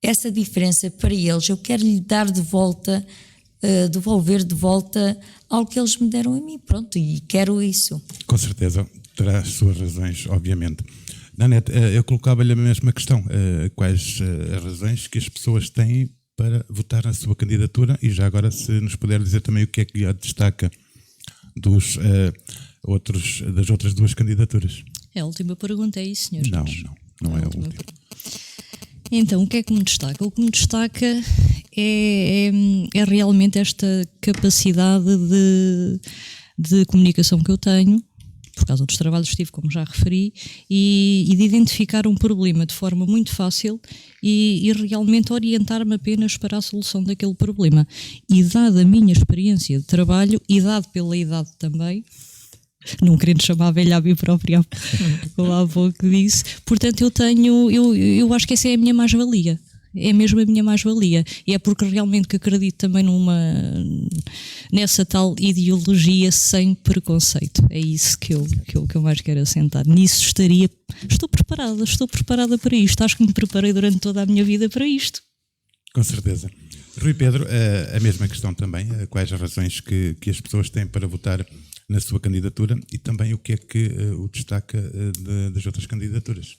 essa diferença para eles. Eu quero lhe dar de volta, devolver de volta algo que eles me deram a mim, pronto, e quero isso. Com certeza, terá as suas razões, obviamente. Nanete, eu colocava-lhe a mesma questão, quais as razões que as pessoas têm para votar na sua candidatura e já agora se nos puder dizer também o que é que a destaca das outras duas candidaturas. É a última pergunta, é isso, senhores? Não é a última. Então, o que é que me destaca? O que me destaca é realmente esta capacidade de comunicação que eu tenho, por causa dos trabalhos que tive, como já referi, e de identificar um problema de forma muito fácil e realmente orientar-me apenas para a solução daquele problema. E dada a minha experiência de trabalho, e dado pela idade também, não querendo chamar a velha a mim própria, como há pouco disse, portanto eu acho que essa é a minha mais-valia. É mesmo a minha mais-valia. E é porque realmente que acredito também nessa tal ideologia sem preconceito. É isso que eu mais quero assentar. Nisso estou preparada para isto. Acho que me preparei durante toda a minha vida para isto. Com certeza. Rui Pedro, a mesma questão também. Quais as razões que as pessoas têm para votar na sua candidatura e também o que é que o destaca das outras candidaturas?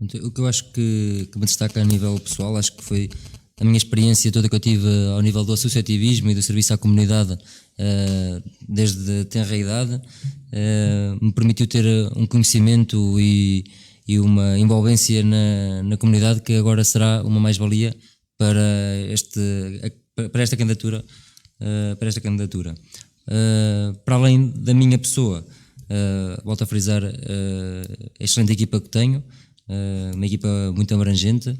O que eu acho que me destaca a nível pessoal, acho que foi a minha experiência toda que eu tive ao nível do associativismo e do serviço à comunidade desde tenra idade me permitiu ter um conhecimento e uma envolvência na comunidade que agora será uma mais-valia para esta candidatura. Para além da minha pessoa, volto a frisar a excelente equipa que tenho, uma equipa muito abrangente,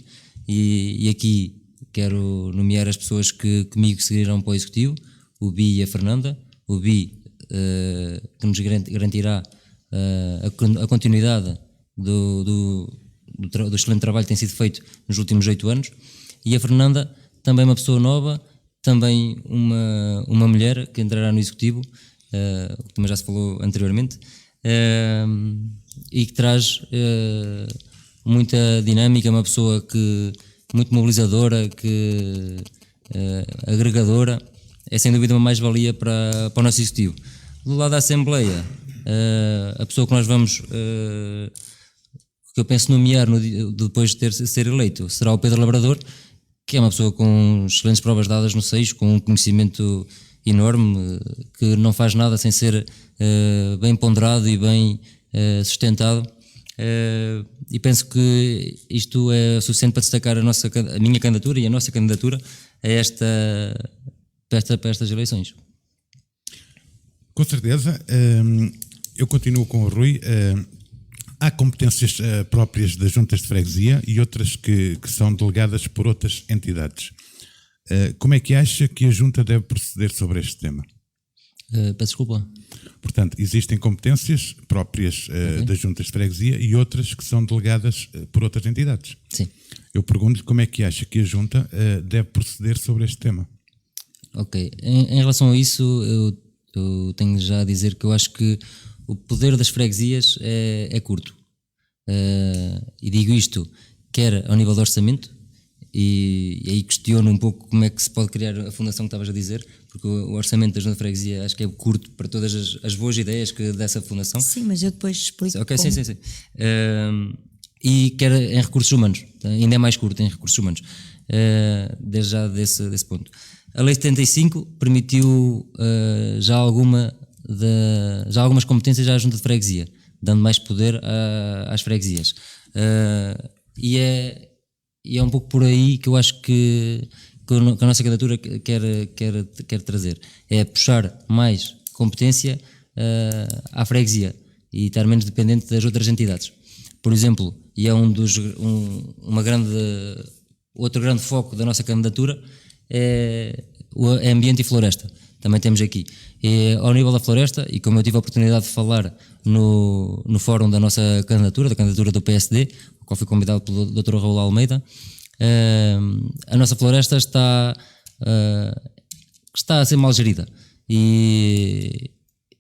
e aqui quero nomear as pessoas que comigo seguirão para o Executivo, o Bi e a Fernanda. O Bi, que nos garantirá a continuidade do excelente trabalho que tem sido feito nos últimos 8 anos, e a Fernanda, também uma pessoa nova, também uma mulher que entrará no Executivo, que também já se falou anteriormente, e que traz muita dinâmica, uma pessoa muito mobilizadora, agregadora, é sem dúvida uma mais-valia para o nosso Executivo. Do lado da Assembleia, a pessoa que nós vamos, que eu penso nomear depois de ser eleito, será o Pedro Labrador, que é uma pessoa com excelentes provas dadas no Seixo, com um conhecimento enorme, que não faz nada sem ser bem ponderado e bem sustentado, e penso que isto é suficiente para destacar a minha candidatura e a nossa candidatura para estas eleições. Com certeza. Eu continuo com o Rui. Há competências próprias das juntas de freguesia e outras que são delegadas por outras entidades. Como é que acha que a junta deve proceder sobre este tema? Peço desculpa. Portanto, existem competências próprias das juntas de freguesia e outras que são delegadas por outras entidades. Sim. Eu pergunto-lhe como é que acha que a junta deve proceder sobre este tema. Ok. Em relação a isso, eu tenho já a dizer que eu acho que o poder das freguesias é curto. E digo isto, quer ao nível do orçamento, e aí questiono um pouco como é que se pode criar a fundação que estavas a dizer, porque o orçamento da junta de freguesia acho que é curto para todas as boas ideias dessa fundação. Sim, mas eu depois explico. Ok, sim. E quer em recursos humanos, ainda é mais curto em recursos humanos, desde já desse ponto. A Lei 75 permitiu já algumas competências à junta de freguesia, dando mais poder às freguesias. E é um pouco por aí que eu acho que a nossa candidatura quer trazer. É puxar mais competência à freguesia e estar menos dependente das outras entidades. Por exemplo, e é outro grande foco da nossa candidatura, é ambiente e floresta. Também temos aqui. Ao nível da floresta, e como eu tive a oportunidade de falar no fórum da nossa candidatura, da candidatura do PSD, o qual fui convidado pelo Dr. Raul Almeida, a nossa floresta está a ser mal gerida. E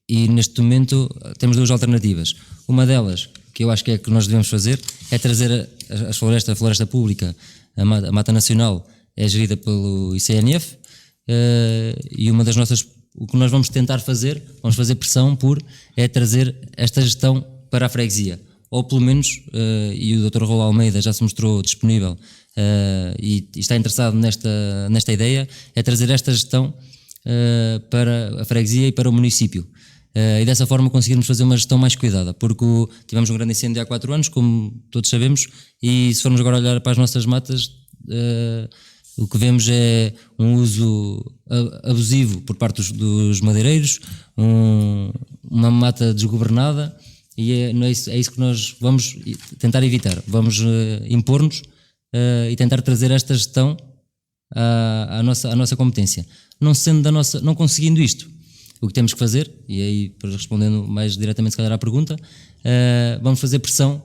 neste momento temos duas alternativas. Uma delas, que eu acho que é que nós devemos fazer, é trazer a floresta pública, a Mata Nacional, é gerida pelo ICNF, e uma das nossas, o que nós vamos tentar fazer, vamos fazer pressão é trazer esta gestão para a freguesia, ou pelo menos, e o Dr. Raul Almeida já se mostrou disponível e está interessado nesta ideia, é trazer esta gestão para a freguesia e para o município. E dessa forma conseguirmos fazer uma gestão mais cuidada, porque tivemos um grande incêndio há 4 anos, como todos sabemos, e se formos agora olhar para as nossas matas, o que vemos é um uso abusivo por parte dos madeireiros, uma mata desgovernada, e é isso que nós vamos tentar evitar. Vamos impor-nos e tentar trazer esta gestão à nossa competência. Não conseguindo isto, o que temos que fazer, e aí respondendo mais diretamente se calhar à pergunta, vamos fazer pressão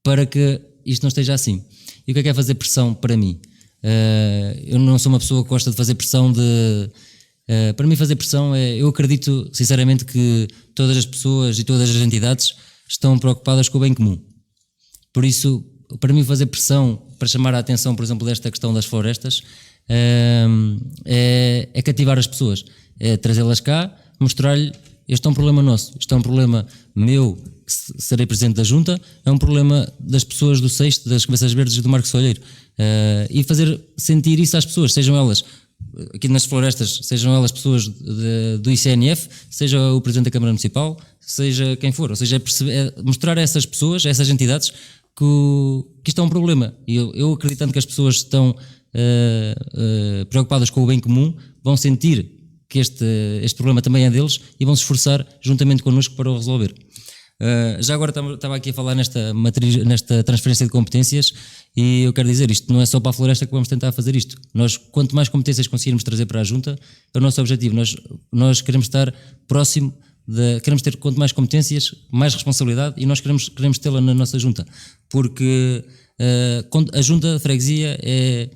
para que isto não esteja assim. E o que é fazer pressão para mim? Eu não sou uma pessoa que gosta de fazer pressão para mim fazer pressão eu acredito sinceramente que todas as pessoas e todas as entidades estão preocupadas com o bem comum. Por isso, para mim fazer pressão para chamar a atenção, por exemplo, desta questão das florestas, é cativar as pessoas, é trazê-las cá, mostrar-lhe: este é um problema nosso, isto é um problema meu serei presidente da junta, é um problema das pessoas do Seixo, das Cabeças Verdes e do Marcos Olheiro. E fazer sentir isso às pessoas, sejam elas aqui nas florestas, sejam elas pessoas do ICNF, seja o presidente da Câmara Municipal, seja quem for. Ou seja, mostrar a essas pessoas, a essas entidades, que isto é um problema. E eu acreditando que as pessoas estão preocupadas com o bem comum, vão sentir que este problema também é deles e vão se esforçar juntamente connosco para o resolver. Já agora estava aqui a falar nesta transferência de competências, e eu quero dizer, isto não é só para a floresta que vamos tentar fazer isto. Nós, quanto mais competências conseguirmos trazer para a junta, é o nosso objetivo. Nós queremos estar próximo, queremos ter quanto mais competências, mais responsabilidade, e nós queremos tê-la na nossa junta, porque a junta de freguesia é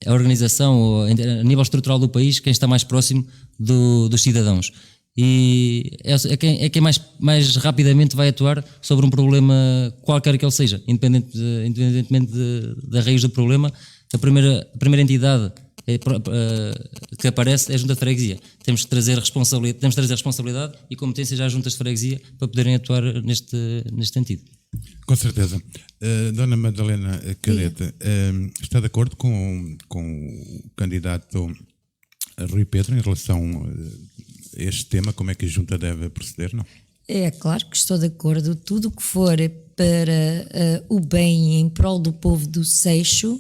a organização a nível estrutural do país quem está mais próximo dos cidadãos, e é quem mais rapidamente vai atuar sobre um problema qualquer que ele seja, independentemente da raiz do problema. A primeira entidade que aparece é a junta de freguesia. Temos de trazer responsabilidade e competências às juntas de freguesia para poderem atuar neste sentido. Com certeza. Dona Madalena Cadete, está de acordo com o candidato Rui Pedro em relação a este tema, como é que a junta deve proceder, não? É claro que estou de acordo. Tudo o que for para o bem em prol do povo do Seixo,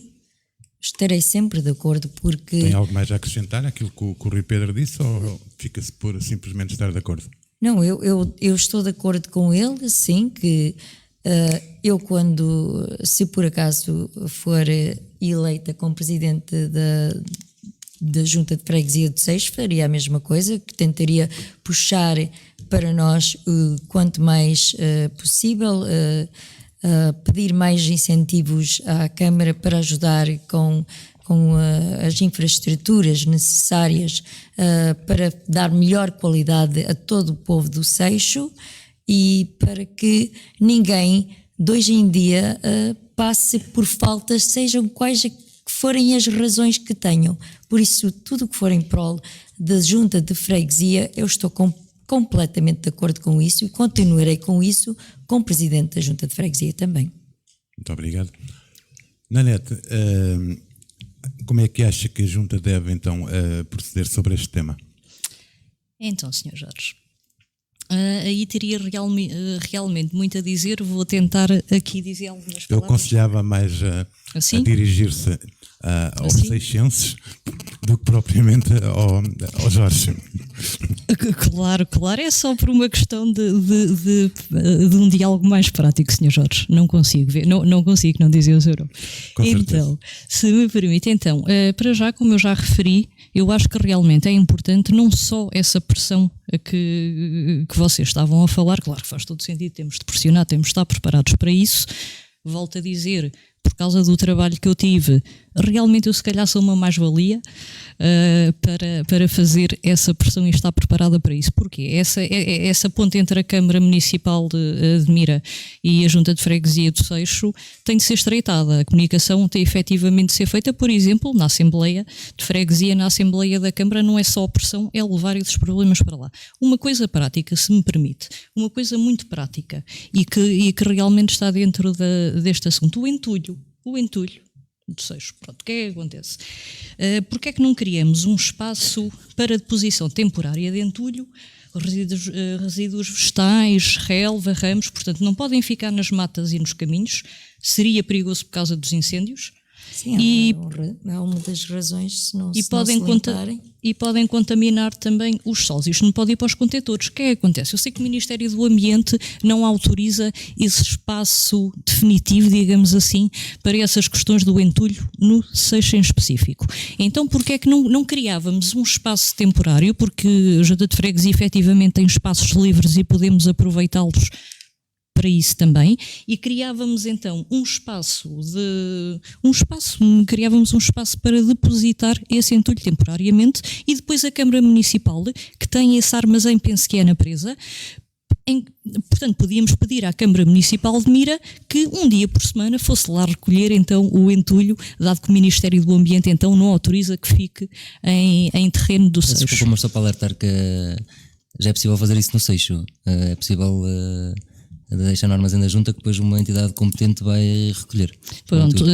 estarei sempre de acordo, porque... Tem algo mais a acrescentar àquilo que o Rui Pedro disse, ou fica-se por simplesmente estar de acordo? Não, eu estou de acordo com ele, sim, que eu se por acaso for eleita como presidente da Junta de Freguesia do Seixo, faria a mesma coisa, que tentaria puxar para nós quanto mais possível, pedir mais incentivos à Câmara para ajudar com as infraestruturas necessárias para dar melhor qualidade a todo o povo do Seixo, e para que ninguém de hoje em dia passe por faltas, sejam quais que forem as razões que tenham. Por isso, tudo o que for em prol da junta de freguesia, eu estou completamente de acordo com isso e continuarei com isso como presidente da junta de freguesia também. Muito obrigado. Nanete, como é que acha que a junta deve então proceder sobre este tema? Então, Sr. Jorge, aí teria realmente muito a dizer. Vou tentar aqui dizer algumas palavras. Eu aconselhava mais a dirigir-se aos seixenses do que propriamente ao Jorge. Claro, é só por uma questão de um diálogo mais prático, Sr. Jorge. Não consigo não dizer o seu nome. Então, se me permite, para já, como eu já referi, eu acho que realmente é importante não só essa pressão que vocês estavam a falar, claro que faz todo sentido, temos de pressionar, temos de estar preparados para isso. Volto a dizer, por causa do trabalho que eu tive, realmente eu se calhar sou uma mais-valia para fazer essa pressão e estar preparada para isso. Porquê? Essa ponte entre a Câmara Municipal de Mira e a Junta de Freguesia do Seixo tem de ser estreitada. A comunicação tem efetivamente de ser feita, por exemplo, na Assembleia de Freguesia, na Assembleia da Câmara, não é só a pressão, é levar esses problemas para lá. Uma coisa prática, se me permite, uma coisa muito prática e que realmente está dentro deste assunto, o entulho do Seixo. Pronto, o que é que acontece? Porque é que não criamos um espaço para deposição temporária de entulho, resíduos vegetais, relva, ramos, portanto não podem ficar nas matas e nos caminhos, seria perigoso por causa dos incêndios. Sim, é uma das razões, se não se limparem. E podem contaminar também os solos. Isto não pode ir para os contentores. O que é que acontece? Eu sei que o Ministério do Ambiente não autoriza esse espaço definitivo, digamos assim, para essas questões do entulho no Seixo em específico. Então, porquê é que não criávamos um espaço temporário? Porque a Junta de Freguesia efetivamente tem espaços livres e podemos aproveitá-los para isso também, e criávamos então criávamos um espaço para depositar esse entulho temporariamente, e depois a Câmara Municipal, que tem esse armazém, penso que é na Presa, portanto podíamos pedir à Câmara Municipal de Mira que um dia por semana fosse lá recolher então o entulho, dado que o Ministério do Ambiente então não autoriza que fique em terreno do Seixo. Desculpa, mas só para alertar que já é possível fazer isso no Seixo, é possível deixa no armazém da junta que depois uma entidade competente vai recolher. Pronto,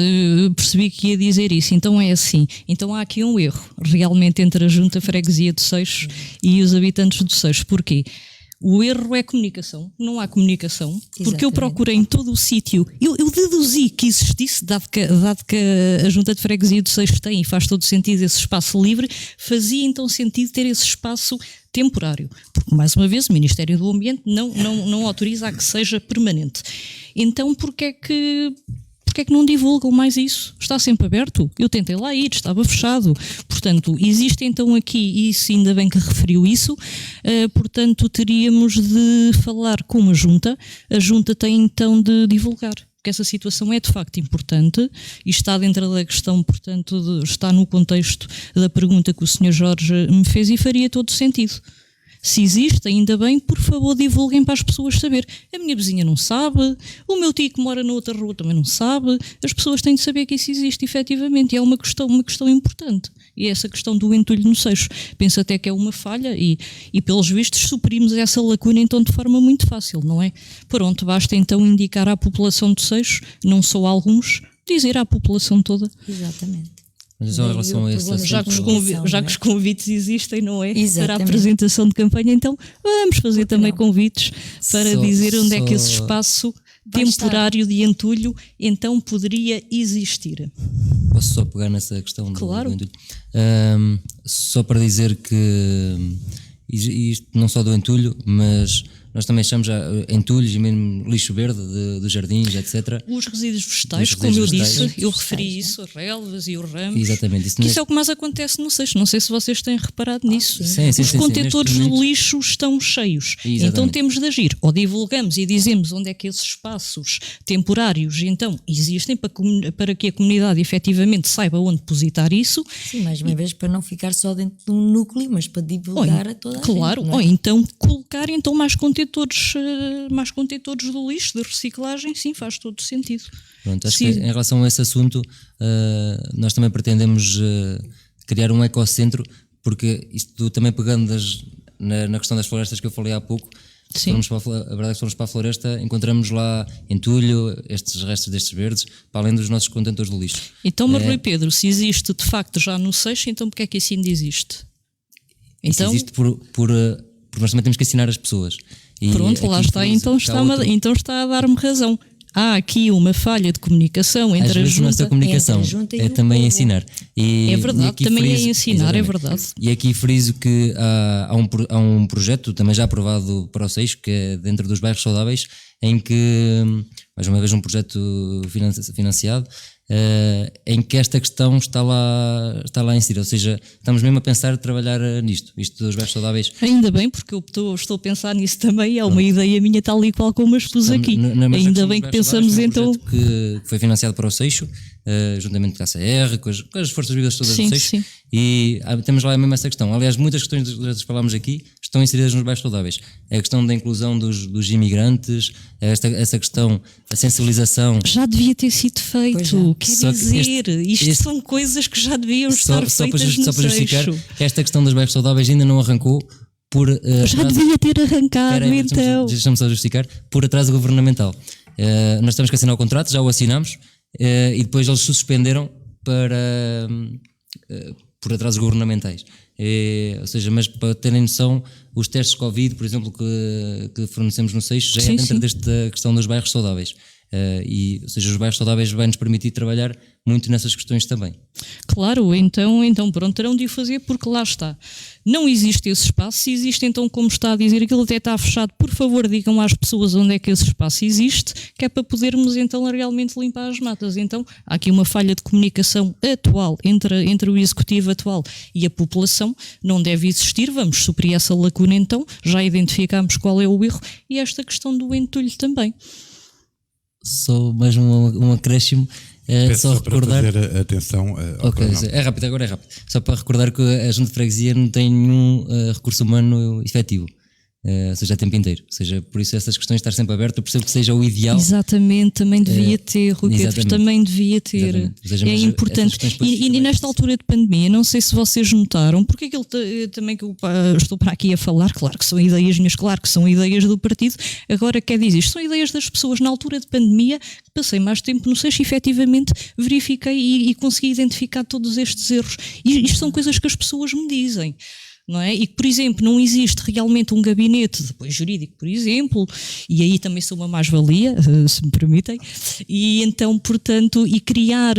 percebi que ia dizer isso. Então é assim, então há aqui um erro realmente entre a Junta Freguesia de Seixos e os habitantes do Seixos. Porquê? O erro é comunicação, não há comunicação, porque Exatamente. eu procurei em todo o sítio, eu deduzi que existisse, dado que a Junta de Freguesia do Seixos tem e faz todo sentido esse espaço livre, fazia então sentido ter esse espaço temporário, porque mais uma vez o Ministério do Ambiente não autoriza a que seja permanente. Então porque é que não divulgam mais isso? Está sempre aberto? Eu tentei lá ir, estava fechado. Portanto, existe então aqui, e isso ainda bem que referiu isso, portanto teríamos de falar com a Junta tem então de divulgar. Porque essa situação é de facto importante e está dentro da questão, portanto, está no contexto da pergunta que o Sr. Jorge me fez e faria todo sentido. Se existe, ainda bem, por favor divulguem para as pessoas saber. A minha vizinha não sabe, o meu tio que mora na outra rua também não sabe, as pessoas têm de saber que isso existe efetivamente e é uma questão importante. E essa questão do entulho no Seixo, penso até que é uma falha e pelos vistos suprimos essa lacuna então de forma muito fácil, não é? Pronto, basta então indicar à população de Seixos, não só a alguns, dizer à população toda. Exatamente. Mas só em relação a esse assunto, Já que os convites existem, não é? Exatamente. Para a apresentação de campanha, então vamos fazer também convites para dizer onde é que esse espaço temporário de entulho então poderia existir. Posso só pegar nessa questão Claro. do entulho? Só para dizer que isto não só do entulho, mas nós também chamamos já entulhos e mesmo lixo verde dos jardins, etc. Os resíduos vegetais, Os como eu resíduos disse, vegetais. eu referi isso, as relvas e os ramos. Exatamente. Que isso é o que mais acontece no Seixo. Não sei se vocês têm reparado nisso. Sim, Os sim, contentores neste do momento. lixo estão cheios. Exatamente. Então temos de agir. Ou divulgamos e dizemos onde é que esses espaços temporários então existem para que a comunidade efetivamente saiba onde depositar isso. Sim, mais uma vez para não ficar só dentro de um núcleo, mas para divulgar a toda a Claro, gente. Não ou é? então colocar então mais contentores do lixo, de reciclagem, sim, faz todo sentido. Pronto, acho Sim. que em relação a esse assunto, nós também pretendemos criar um ecocentro, porque isto também pegando na questão das florestas que eu falei há pouco, Sim. a verdade é que se formos para a floresta, encontramos lá entulho, estes restos destes verdes, para além dos nossos contentores de lixo. Então, mas Rui Pedro, se existe de facto já no Seixo, então porque é que isso ainda existe? Isso existe porque nós também temos que ensinar as pessoas. E Pronto, lá aqui está, friso então que há outro- então está a dar-me razão. Há aqui uma falha de comunicação Às entre a vezes a nossa junta. comunicação entre a junta e é o também povo. ensinar. É verdade, aqui também é friso- ensinar, é exatamente. verdade. E aqui friso que há um projeto também já aprovado para o Seixo, que é dentro dos bairros saudáveis, em que, mais uma vez um projeto financiado, em que esta questão está lá inserida, ou seja, estamos mesmo a pensar trabalhar nisto, isto dos bairros saudáveis. Ainda bem, porque eu estou a pensar nisso também, é uma ideia minha tal e qual como as pus aqui. Ainda bem que pensamos então... Que foi financiado para o Seixo, juntamente com a CR, com as forças vivas todas Sim, do Seixo, sim. e temos lá mesmo essa questão. Aliás, muitas questões que falámos aqui estão inseridas nos bairros saudáveis. É a questão da inclusão dos imigrantes, essa questão, a sensibilização. Já devia ter sido Pois feito, já. quer Só que dizer, isto este- são coisas que já deviam estar Só para feitas no justificar, Seixo. esta questão dos bairros saudáveis ainda não arrancou por Já atraso- devia ter arrancado, Espera aí, então. deixa-me só justificar, por atraso governamental. Nós temos que assinar o contrato, já o assinamos, e depois eles suspenderam por atrasos governamentais. Ou seja, mas para terem noção, os testes Covid, por exemplo, que fornecemos no Seixo, já é Sim, dentro sim. desta questão dos bairros saudáveis. Ou seja, os bairros saudáveis vai-nos permitir trabalhar muito nessas questões também. Claro, então pronto, terão de o fazer porque lá está. Não existe esse espaço, se existe então, como está a dizer, aquilo até está fechado, por favor digam às pessoas onde é que esse espaço existe, que é para podermos então realmente limpar as matas. Então há aqui uma falha de comunicação atual entre o executivo atual e a população, não deve existir, vamos suprir essa lacuna então, já identificámos qual é o erro e esta questão do entulho também. Só mais um acréscimo, Peço só para recordar. fazer atenção ao Ok, cronómetro. é rápido, agora é rápido. Só para recordar que a Junta de Freguesia não tem nenhum recurso humano efetivo. ou seja, a tempo inteiro. Ou seja, por isso essas questões estar sempre abertas, eu percebo que seja o ideal. Exatamente, também devia ter, Rui Pedro, exatamente. também devia ter. Exatamente. Ou seja, É mas importante. essas questões E nesta altura de pandemia, não sei se vocês notaram, porque aquilo também que eu estou para aqui a falar, claro que são ideias minhas, claro que são ideias do partido, agora quer dizer, isto são ideias das pessoas. Na altura de pandemia, passei mais tempo no SEIS e efetivamente verifiquei e consegui identificar todos estes erros. E isto são coisas que as pessoas me dizem. Não é? E que, por exemplo, não existe realmente um gabinete de apoio jurídico, por exemplo, e aí também sou uma mais-valia, se me permitem, e então, portanto, e criar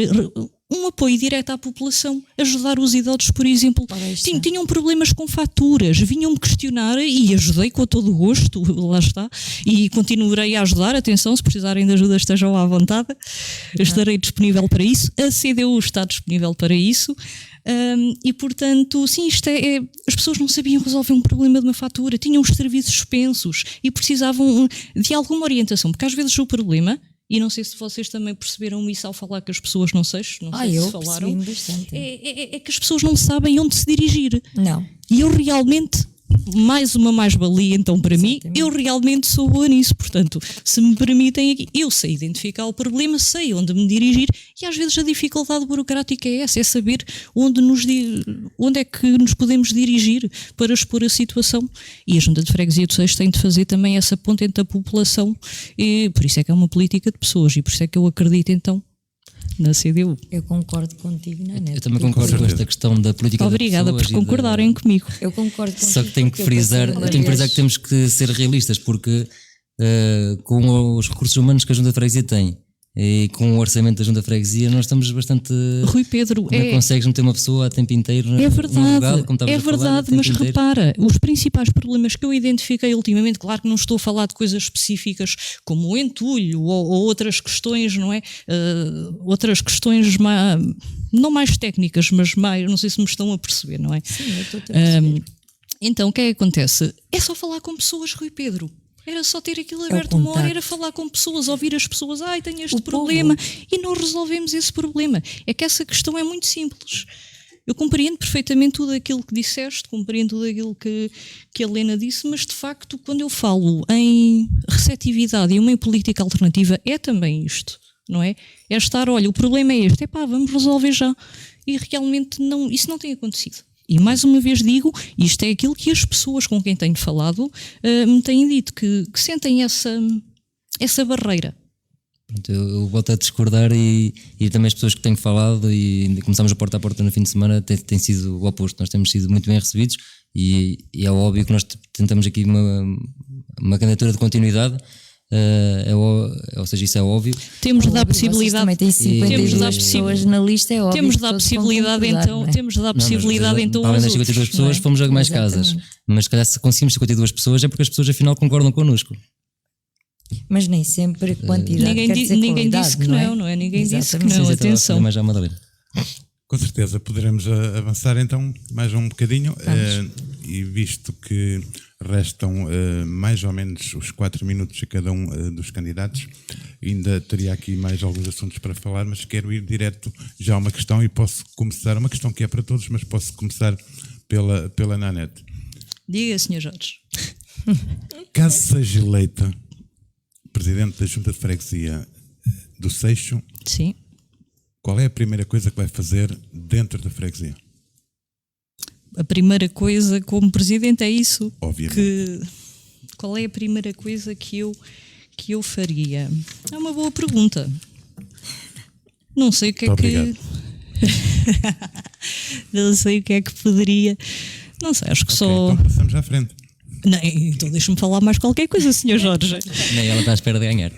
um apoio direto à população, ajudar os idosos, por exemplo, tinham problemas com faturas, vinham-me questionar e ajudei com todo o gosto, lá está, e continuarei a ajudar, atenção, se precisarem de ajuda estejam à vontade, estarei disponível para isso, a CDU está disponível para isso. E portanto, sim, isto as pessoas não sabiam resolver um problema de uma fatura, tinham os serviços suspensos e precisavam de alguma orientação, porque às vezes o problema, e não sei se vocês também perceberam isso ao falar com as pessoas, não sei se falaram, é que as pessoas não sabem onde se dirigir. Não. E eu realmente, mais uma mais-valia então para mim, eu realmente sou boa nisso, portanto, se me permitem aqui, eu sei identificar o problema, sei onde me dirigir e às vezes a dificuldade burocrática é essa, é saber onde é que nos podemos dirigir para expor a situação, e a Junta de Freguesia do Seixo tem de fazer também essa ponte entre a população, e por isso é que é uma política de pessoas e por isso é que eu acredito então na CDU. Eu concordo contigo, Nanete. Eu também concordo com esta questão da política. Obrigada por concordarem comigo. Eu concordo contigo. Só que tenho que frisar que temos que ser realistas, porque com os recursos humanos que a Junta de Freguesia tem e com o orçamento da Junta de Freguesia nós estamos bastante... Rui Pedro, como é que consegues meter uma pessoa a tempo inteiro? É verdade, como é verdade, mas inteiro. repara, os principais problemas que eu identifiquei ultimamente, claro que não estou a falar de coisas específicas como o entulho ou outras questões, não é? Outras questões não mais técnicas, mas mais, não sei se me estão a perceber, não é? Sim, eu estou a perceber. Então, o que é que acontece? É só falar com pessoas, Rui Pedro. Era só ter aquilo aberto uma hora, era falar com pessoas, ouvir as pessoas, tenho este problema, e nós resolvemos esse problema. É que essa questão é muito simples. Eu compreendo perfeitamente tudo aquilo que disseste, compreendo tudo aquilo que a Helena disse, mas de facto, quando eu falo em receptividade e uma política alternativa, é também isto, não é? É estar, olha, o problema é este, vamos resolver já. E realmente isso não tem acontecido. E mais uma vez digo, isto é aquilo que as pessoas com quem tenho falado me têm dito, que sentem essa barreira. Pronto, eu volto a discordar e também as pessoas que tenho falado e começámos a porta a porta no fim de semana tem sido o oposto. Nós temos sido muito bem recebidos e é óbvio que nós tentamos aqui uma candidatura de continuidade. Ou seja, isso é óbvio. Temos de dar possibilidade. Também tem 52 pessoas na lista, é óbvio. Temos de dar possibilidade então. Temos de dar possibilidade então. Para além das 52 pessoas, fomos a mais casas. Mas se calhar se conseguimos 52 pessoas é porque as pessoas afinal concordam connosco. Mas nem sempre a quantidade ninguém disse que não é? Ninguém disse que não, atenção. Mas já Madalena. Com certeza, poderemos avançar então mais um bocadinho e visto que restam mais ou menos os 4 minutos a cada um dos candidatos, ainda teria aqui mais alguns assuntos para falar, mas quero ir direto já a uma questão e posso começar, uma questão que é para todos, mas posso começar pela Nanete. Diga, Sr. Jorge. Caso seja eleita Presidente da Junta de Freguesia do Seixo, sim. Qual é a primeira coisa que vai fazer dentro da freguesia? A primeira coisa como Presidente é isso? Obviamente. Qual é a primeira coisa que eu faria? É uma boa pergunta. Não sei o que é que... Não sei o que é que poderia... Não sei, acho que só... Então passamos à frente. Não, então deixa-me falar mais qualquer coisa, Sr. Jorge. Nem ela está à espera de ganhar.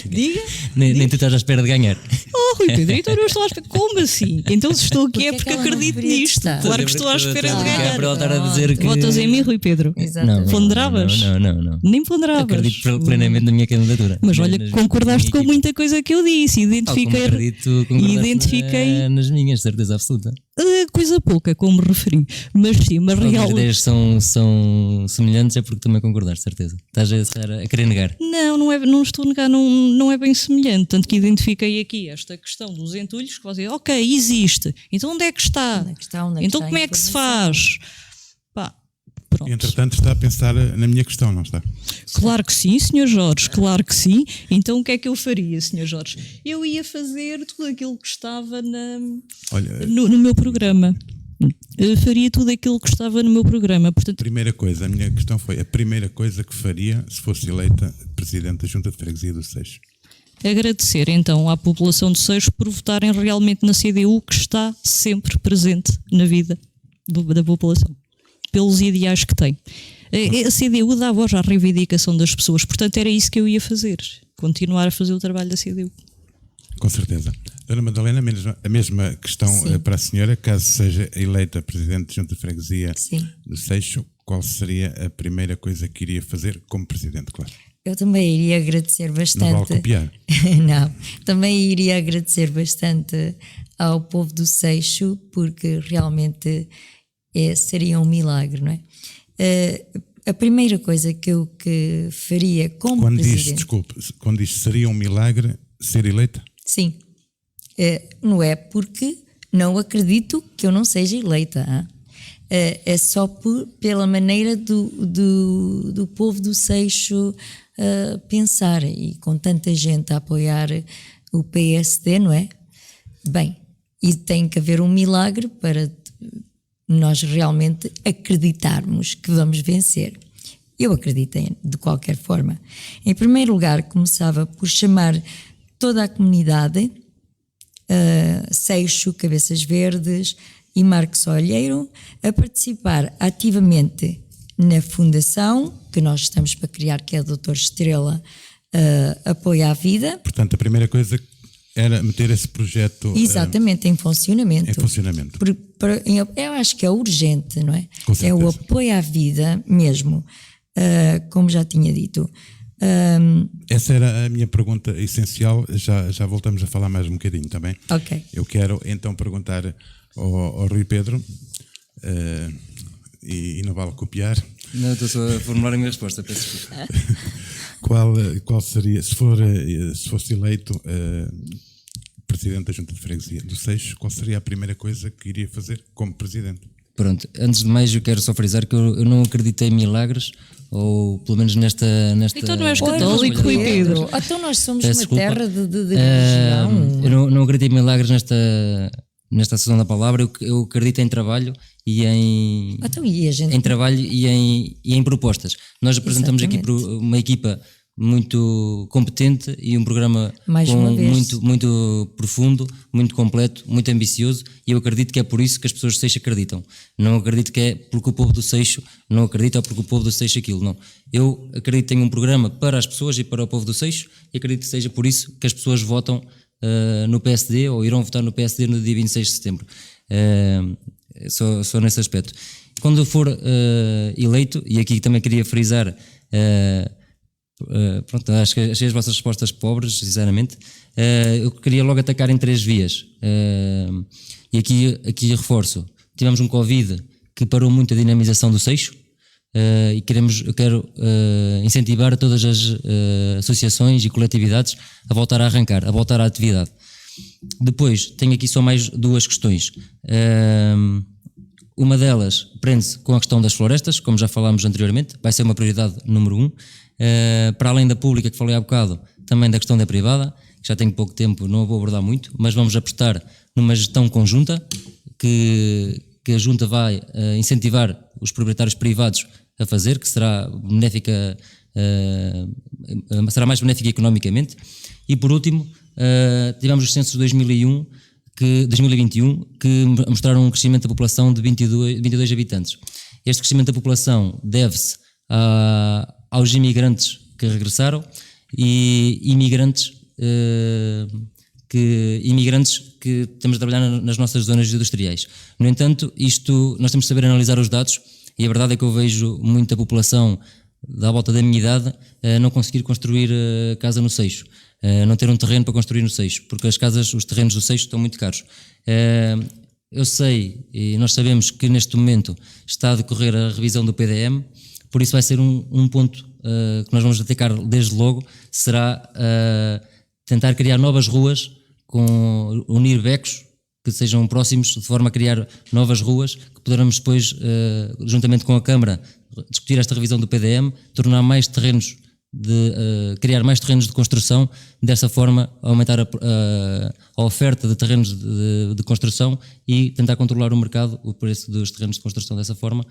Diga? Nem tu estás à espera de ganhar. Oh, Rui Pedro, então eu estou à espera. Como assim? Então se estou aqui é porque acredito nisto. Claro que estou à espera de ganhar. Para ela estar a dizer que... Votas em mim, Rui Pedro? Não, ponderavas? Não. Nem ponderavas? Acredito plenamente na minha candidatura. Mas olha, concordaste com muita coisa que eu disse. Identifiquei nas minhas, certeza absoluta. Coisa pouca, como me referi. Mas sim, mas real... As ideias são semelhantes, é porque também concordaste, certeza. Estás a querer negar. Não estou a negar, não é bem semelhante. Tanto que identifiquei aqui esta questão dos entulhos, que você, ok, existe. Então onde é que está? Então como é que se faz? Entretanto, está a pensar na minha questão, não está? Claro que sim, Sr. Jorge, claro que sim. Então o que é que eu faria, Sr. Jorge? Eu ia fazer tudo aquilo que estava no meu programa. Eu faria tudo aquilo que estava no meu programa. Portanto, Primeira coisa, a minha questão foi a primeira coisa que faria se fosse eleita Presidente da Junta de Freguesia do Seixo. agradecer então à população de Seixo por votarem realmente na CDU, que está sempre presente na vida da população, pelos ideais que tem. A CDU dá voz à reivindicação das pessoas, portanto era isso que eu ia fazer, continuar a fazer o trabalho da CDU. Com certeza. Dona Madalena, a mesma questão para a senhora, caso seja eleita Presidente da Junta de Freguesia do Seixo, qual seria a primeira coisa que iria fazer como Presidente, claro? Eu também iria agradecer bastante. Não vale copiar. Não, também iria agradecer bastante ao povo do Seixo, porque realmente seria um milagre, não é? A primeira coisa que eu faria como Presidente... Quando diz seria um milagre ser eleita? Sim, não é porque não acredito que eu não seja eleita, hein? É só pela maneira do povo do Seixo pensar, e com tanta gente a apoiar o PSD, não é? Bem, e tem que haver um milagre para nós realmente acreditarmos que vamos vencer. Eu acredito de qualquer forma. Em primeiro lugar, começava por chamar toda a comunidade, Seixo, Cabeças Verdes e Marcos Olheiro, a participar ativamente na fundação que nós estamos para criar, que é a Doutor Estrela Apoio à Vida. Portanto, a primeira coisa era meter esse projeto... Exatamente, em funcionamento. Em funcionamento. Eu acho que é urgente, não é? Com certeza. É o apoio à vida mesmo, como já tinha dito. Essa era a minha pergunta essencial, já voltamos a falar mais um bocadinho, está bem? Ok. Eu quero então perguntar ao Rui Pedro, e não vale copiar. Não, estou só a formular a minha resposta, peço desculpa. Qual seria, se fosse eleito Presidente da Junta de Freguesia do Seixo, qual seria a primeira coisa que iria fazer como Presidente? Pronto, antes de mais eu quero só frisar que eu não acreditei em milagres, ou pelo menos nesta Então não és católico, Rui Pedro? Então nós somos Peço uma desculpa. terra de religião. Eu não acredito em milagres nesta sessão da palavra. Eu acredito em trabalho e em, Então, e a gente... em trabalho e em propostas. Nós apresentamos aqui uma equipa muito competente e um programa muito profundo, muito completo, muito ambicioso, e eu acredito que é por isso que as pessoas do Seixo acreditam. Não acredito que é porque o povo do Seixo não acredita ou porque o povo do Seixo aquilo, não. Eu acredito em um programa para as pessoas e para o povo do Seixo, e acredito que seja por isso que as pessoas votam no PSD, ou irão votar no PSD no dia 26 de setembro. Só nesse aspecto. Quando eu for eleito, e aqui também queria frisar, pronto, acho que achei as vossas respostas pobres, sinceramente. Eu queria logo atacar em 3 vias, e aqui reforço. Tivemos um Covid que parou muito a dinamização do Seixo, e eu quero incentivar todas as associações e coletividades a voltar a arrancar, a voltar à atividade. Depois, tenho aqui só mais 2 questões. Uma delas prende-se com a questão das florestas, como já falámos anteriormente, vai ser uma prioridade número 1. Para além da pública que falei há bocado, também da questão da privada, que já tenho pouco tempo, não a vou abordar muito, mas vamos apostar numa gestão conjunta, que a Junta vai incentivar os proprietários privados a fazer, que será benéfica, será mais benéfica economicamente. E por último, tivemos os censos de 2021 que mostraram um crescimento da população de 22 habitantes. Este crescimento da população deve-se aos imigrantes que regressaram e imigrantes que temos de trabalhar nas nossas zonas industriais. No entanto, nós temos de saber analisar os dados, e a verdade é que eu vejo muita população da volta da minha idade não conseguir construir casa no Seixo, não ter um terreno para construir no Seixo, porque os terrenos do Seixo estão muito caros. Eu sei, e nós sabemos que neste momento está a decorrer a revisão do PDM, por isso vai ser um ponto que nós vamos atacar desde logo, será tentar criar novas ruas, unir becos que sejam próximos, de forma a criar novas ruas, que poderemos depois, juntamente com a Câmara, discutir esta revisão do PDM, tornar mais terrenos, criar mais terrenos de construção, dessa forma aumentar a oferta de terrenos de construção e tentar controlar o mercado, o preço dos terrenos de construção dessa forma,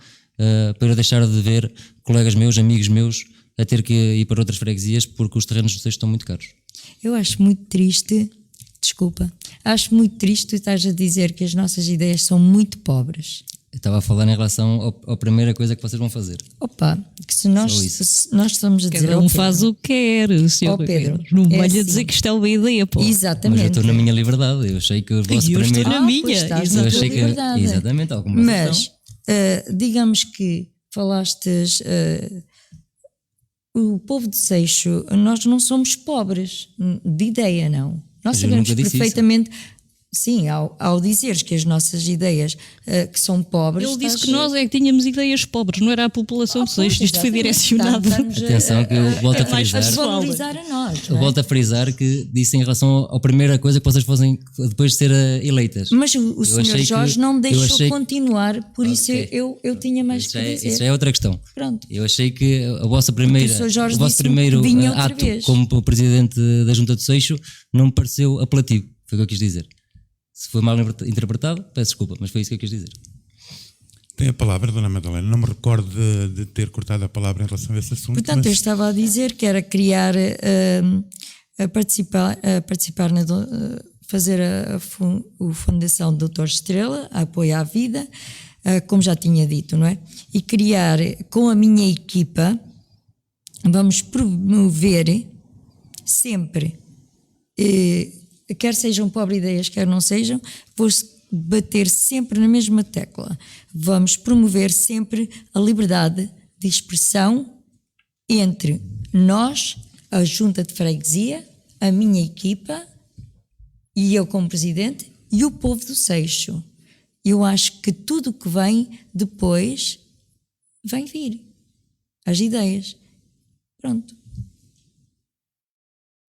para deixar de ver colegas meus, amigos meus, a ter que ir para outras freguesias porque os terrenos do Seixo estão muito caros. Eu acho muito triste, acho muito triste tu estás a dizer que as nossas ideias são muito pobres. Eu estava a falar em relação à primeira coisa que vocês vão fazer. Opa, que se nós estamos a dizer... Cada um faz o que quer, senhor Pedro. Não É venha assim. dizer que isto é uma ideia, pô. Exatamente. Mas eu estou na minha liberdade, eu achei que o vosso E eu estou primeiro... na minha. Pois estás Eu na tua achei que... liberdade. Exatamente, alguma Mas, digamos que falastes... o povo de Seixo, nós não somos pobres de ideia, não. Nós Mas eu sabemos nunca disse perfeitamente... Sim, ao dizeres que as nossas ideias que são pobres... Ele disse que nós é que tínhamos ideias pobres, não era a população de Seixo. Isto foi direcionado. Atenção que eu volto a mais frisar. valorizar a nós. Eu não é? volto a frisar que disse em relação à primeira coisa que vocês fossem depois de ser eleitas. Mas o senhor achei Jorge que- não me eu deixou achei- continuar, por isso Ok. eu tinha mais Isso que já é, dizer. isso já é outra questão. Pronto. Eu achei que a vossa primeira, Porque o Sr. Jorge o vosso disse-me primeiro que vinha outra ato vez. como presidente da Junta de Seixo não me pareceu apelativo. Foi o que eu quis dizer. Se foi mal interpretado, peço desculpa, mas foi isso que eu quis dizer. Tem a palavra, Dona Madalena. Não me recordo de ter cortado a palavra em relação a esse assunto. Portanto, eu mas estava a dizer que era criar, a participar fazer a Fundação Doutor Estrela, a apoio à vida, como já tinha dito, não é? E criar com a minha equipa, vamos promover sempre, quer sejam pobre ideias, quer não sejam, vou bater sempre na mesma tecla. Vamos promover sempre a liberdade de expressão entre nós, a Junta de Freguesia, a minha equipa e eu como presidente e o povo do Seixo. Eu acho que tudo o que vem depois vem vir. As ideias. Pronto,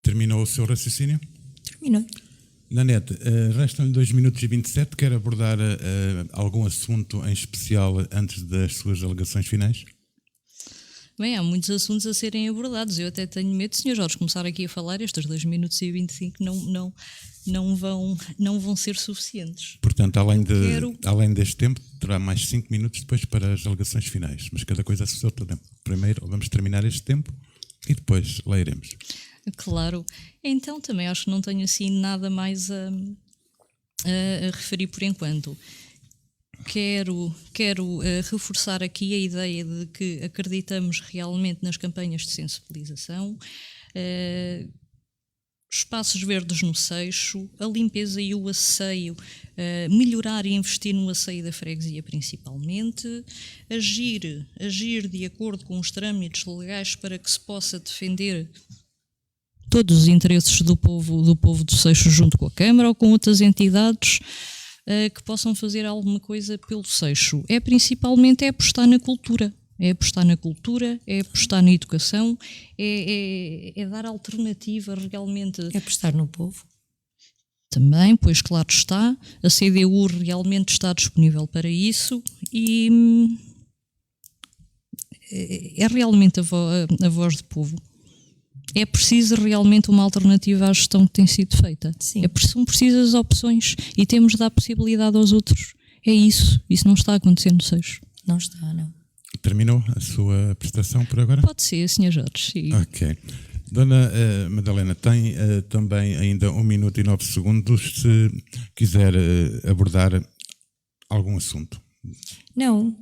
terminou o seu raciocínio? terminou. Nanete, restam-lhe 2 minutos e 27. Quer abordar algum assunto em especial antes das suas alegações finais? Bem, há muitos assuntos a serem abordados. Eu até tenho medo, Sr. Jorge, começar aqui a falar, estes 2 minutos e 25 não vão ser suficientes. Portanto, além deste tempo, terá mais 5 minutos depois para as alegações finais. Mas cada coisa a seu tempo. Primeiro vamos terminar este tempo e depois leremos. Claro. Então também acho que não tenho assim nada mais a referir por enquanto. Quero reforçar aqui a ideia de que acreditamos realmente nas campanhas de sensibilização, espaços verdes no Seixo, a limpeza e o asseio, melhorar e investir no asseio da freguesia principalmente, agir de acordo com os trâmites legais para que se possa defender todos os interesses do povo do Seixo junto com a Câmara ou com outras entidades que possam fazer alguma coisa pelo Seixo. Principalmente apostar na cultura. É apostar na cultura, é apostar na educação, é dar alternativa realmente. É apostar no povo. Também, pois claro está, a CDU realmente está disponível para isso e é realmente a voz do povo. É preciso realmente uma alternativa à gestão que tem sido feita. Sim. São precisas opções e temos de dar possibilidade aos outros. É isso. Isso não está a acontecer no Seixo. Não está, não. Terminou a sua prestação por agora? Pode ser, Sr. Jorge. Sim. Ok. Dona Madalena, tem também ainda 1 minuto e 9 segundos se quiser abordar algum assunto. Não,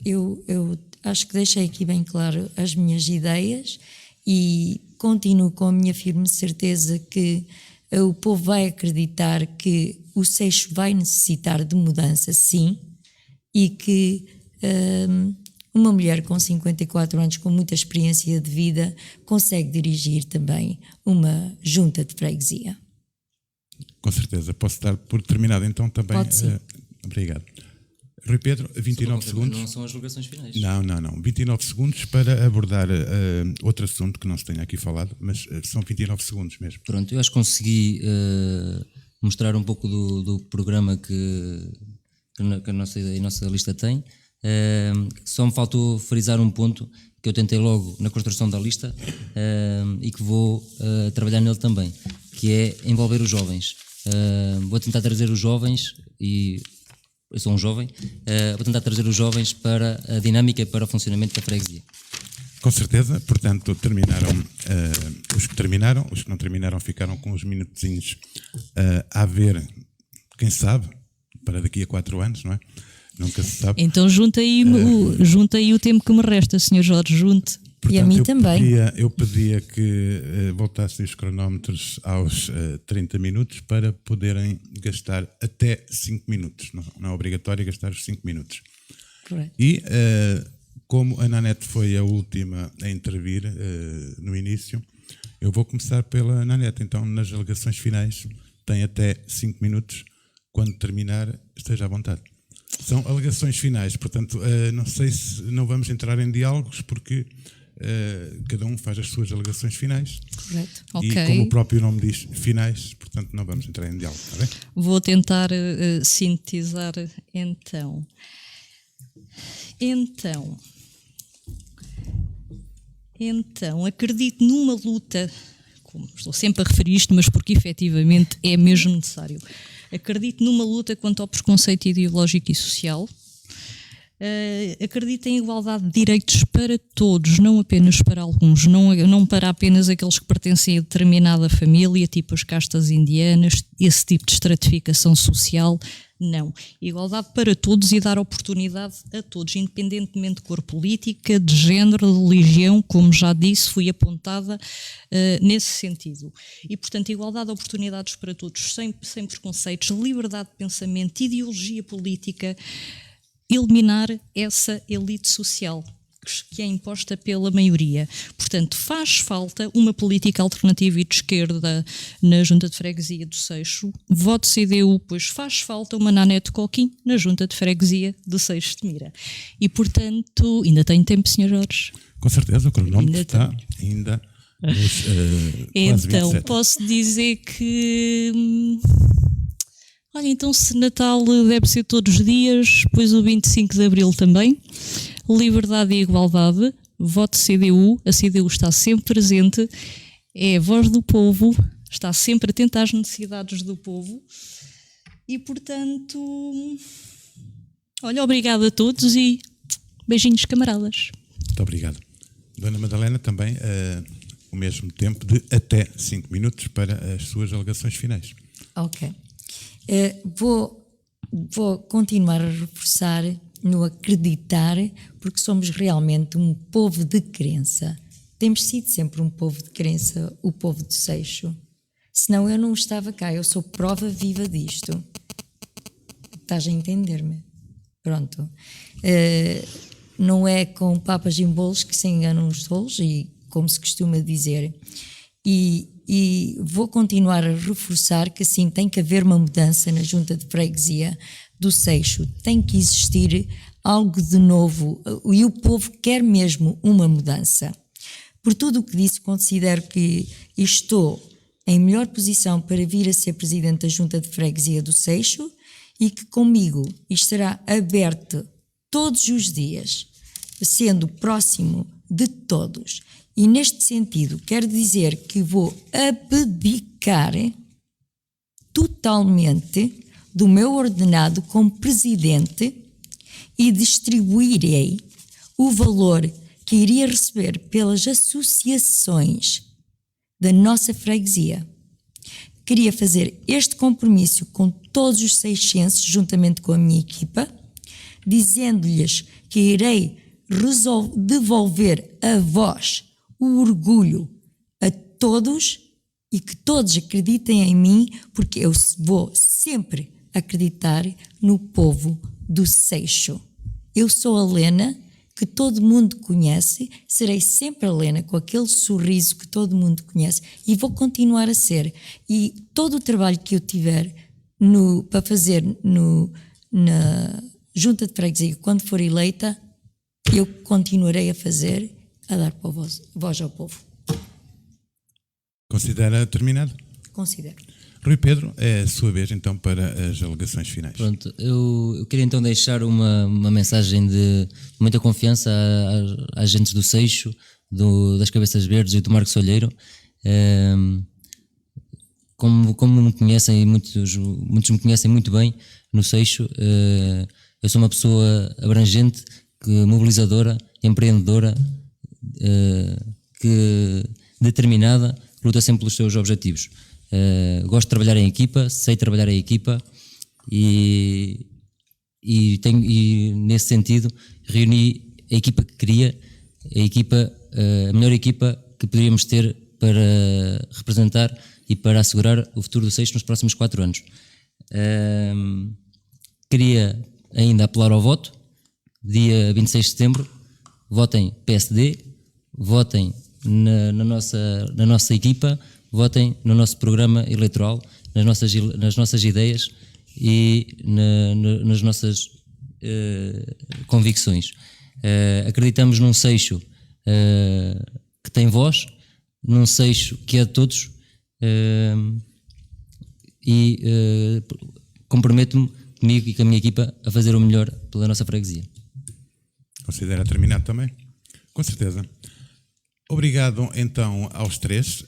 eu acho que deixei aqui bem claro as minhas ideias e continuo com a minha firme certeza que o povo vai acreditar que o Seixo vai necessitar de mudança, sim, e que uma mulher com 54 anos, com muita experiência de vida, consegue dirigir também uma junta de freguesia. Com certeza. Posso dar por terminado então também? Pode sim. Obrigado. Rui Pedro, 29 segundos. Não são as alegações finais. Não. 29 segundos para abordar outro assunto que não se tenha aqui falado, mas são 29 segundos mesmo. Pronto, eu acho que consegui mostrar um pouco do programa que a nossa lista tem. Só me faltou frisar um ponto que eu tentei logo na construção da lista e que vou trabalhar nele também, que é envolver os jovens. Vou tentar trazer os jovens, e eu sou um jovem, vou tentar trazer os jovens para a dinâmica e para o funcionamento da freguesia. Com certeza, portanto, terminaram os que não terminaram ficaram com uns minutinhos a ver, quem sabe, para daqui a 4 anos, não é? Nunca se sabe. Então junta aí o tempo que me resta, Sr. Jorge, junte. Portanto, e a mim também. Eu pedia que voltassem os cronómetros aos 30 minutos para poderem gastar até 5 minutos. Não é obrigatório gastar os 5 minutos. Correto. E como a Nanete foi a última a intervir no início, eu vou começar pela Nanete. Então, nas alegações finais, tem até 5 minutos. Quando terminar, esteja à vontade. São alegações finais, portanto, não sei se não vamos entrar em diálogos, porque cada um faz as suas alegações finais. Correto. E como o próprio nome diz, finais, portanto, não vamos entrar em diálogo, está bem? Vou tentar sintetizar então. Então, acredito numa luta, como estou sempre a referir isto, mas porque efetivamente é mesmo necessário. Acredito numa luta quanto ao preconceito ideológico e social. Acredito em igualdade de direitos para todos, não apenas para alguns, não para apenas aqueles que pertencem a determinada família, tipo as castas indianas, esse tipo de estratificação social. Não. Igualdade para todos e dar oportunidade a todos, independentemente de cor política, de género, de religião, como já disse, fui apontada nesse sentido. E, portanto, igualdade de oportunidades para todos, sem preconceitos, liberdade de pensamento, ideologia política, eliminar essa elite social que é imposta pela maioria. Portanto, faz falta uma política alternativa e de esquerda na Junta de Freguesia do Seixo. Voto CDU, pois faz falta uma Nanete Coquim na Junta de Freguesia do Seixo de Mira. E, portanto, ainda tenho tempo, Sr. Jorge? Com certeza, o cronómetro está ainda nos quase 27. Então, posso dizer que... Olha, então se Natal deve ser todos os dias, depois o 25 de Abril também. Liberdade e igualdade, voto CDU, a CDU está sempre presente, é a voz do povo, está sempre atenta às necessidades do povo e, portanto, olha, obrigado a todos e beijinhos, camaradas. Muito obrigado. Dona Madalena, também o mesmo tempo de até 5 minutos para as suas alegações finais. Ok. Vou continuar a reforçar no acreditar, porque somos realmente um povo de crença. Temos sido sempre um povo de crença, o povo de Seixo. Senão eu não estava cá, eu sou prova viva disto. Estás a entender-me? Pronto. Não é com papas e bolos que se enganam os tolos, e como se costuma dizer. E vou continuar a reforçar que sim, tem que haver uma mudança na Junta de Freguesia do Seixo, tem que existir algo de novo e o povo quer mesmo uma mudança. Por tudo o que disse, considero que estou em melhor posição para vir a ser Presidente da Junta de Freguesia do Seixo e que comigo estará aberto todos os dias, sendo próximo de todos. E neste sentido, quero dizer que vou abdicar totalmente do meu ordenado como Presidente e distribuirei o valor que iria receber pelas associações da nossa freguesia. Queria fazer este compromisso com todos os seixenses, juntamente com a minha equipa, dizendo-lhes que irei devolver a vós o orgulho a todos e que todos acreditem em mim, porque eu vou sempre acreditar no povo do Seixo. Eu sou a Lena, que todo mundo conhece, serei sempre a Lena, com aquele sorriso que todo mundo conhece, e vou continuar a ser. E todo o trabalho que eu tiver para fazer na Junta de Freguesia, quando for eleita, eu continuarei a fazer, a dar voz ao povo. Considera terminado? Considero. Rui Pedro, é a sua vez então para as alegações finais. Pronto, eu queria então deixar uma mensagem de muita confiança às agentes do Seixo, das Cabeças Verdes e do Marcos Olheiro. Como me conhecem e muitos me conhecem muito bem no Seixo, eu sou uma pessoa abrangente, mobilizadora, empreendedora, determinada, que luta sempre pelos seus objetivos. Gosto de trabalhar em equipa, sei trabalhar em equipa e nesse sentido reuni a equipa que queria, a melhor equipa que poderíamos ter para representar e para assegurar o futuro do Seixo nos próximos 4 anos. Queria ainda apelar ao voto, dia 26 de setembro, votem PSD, votem na nossa equipa, votem no nosso programa eleitoral, nas nossas ideias e nas nossas convicções. Acreditamos num Seixo que tem voz, num Seixo que é de todos, e comprometo-me comigo e com a minha equipa a fazer o melhor pela nossa freguesia. Considera terminado também? Com certeza. Obrigado então aos 3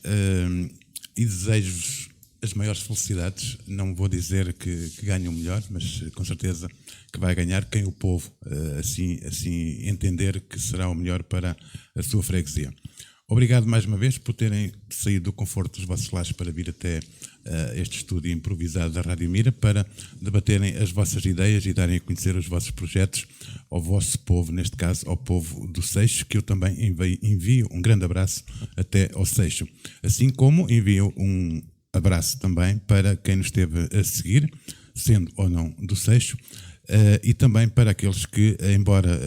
e desejo-vos as maiores felicidades. Não vou dizer que ganhe o melhor, mas com certeza que vai ganhar quem o povo assim entender que será o melhor para a sua freguesia. Obrigado mais uma vez por terem saído do conforto dos vossos lares para vir até este estúdio improvisado da Rádio Mira para debaterem as vossas ideias e darem a conhecer os vossos projetos ao vosso povo, neste caso ao povo do Seixo, que eu também envio um grande abraço até ao Seixo. Assim como envio um abraço também para quem nos esteve a seguir, sendo ou não do Seixo, e também para aqueles que, embora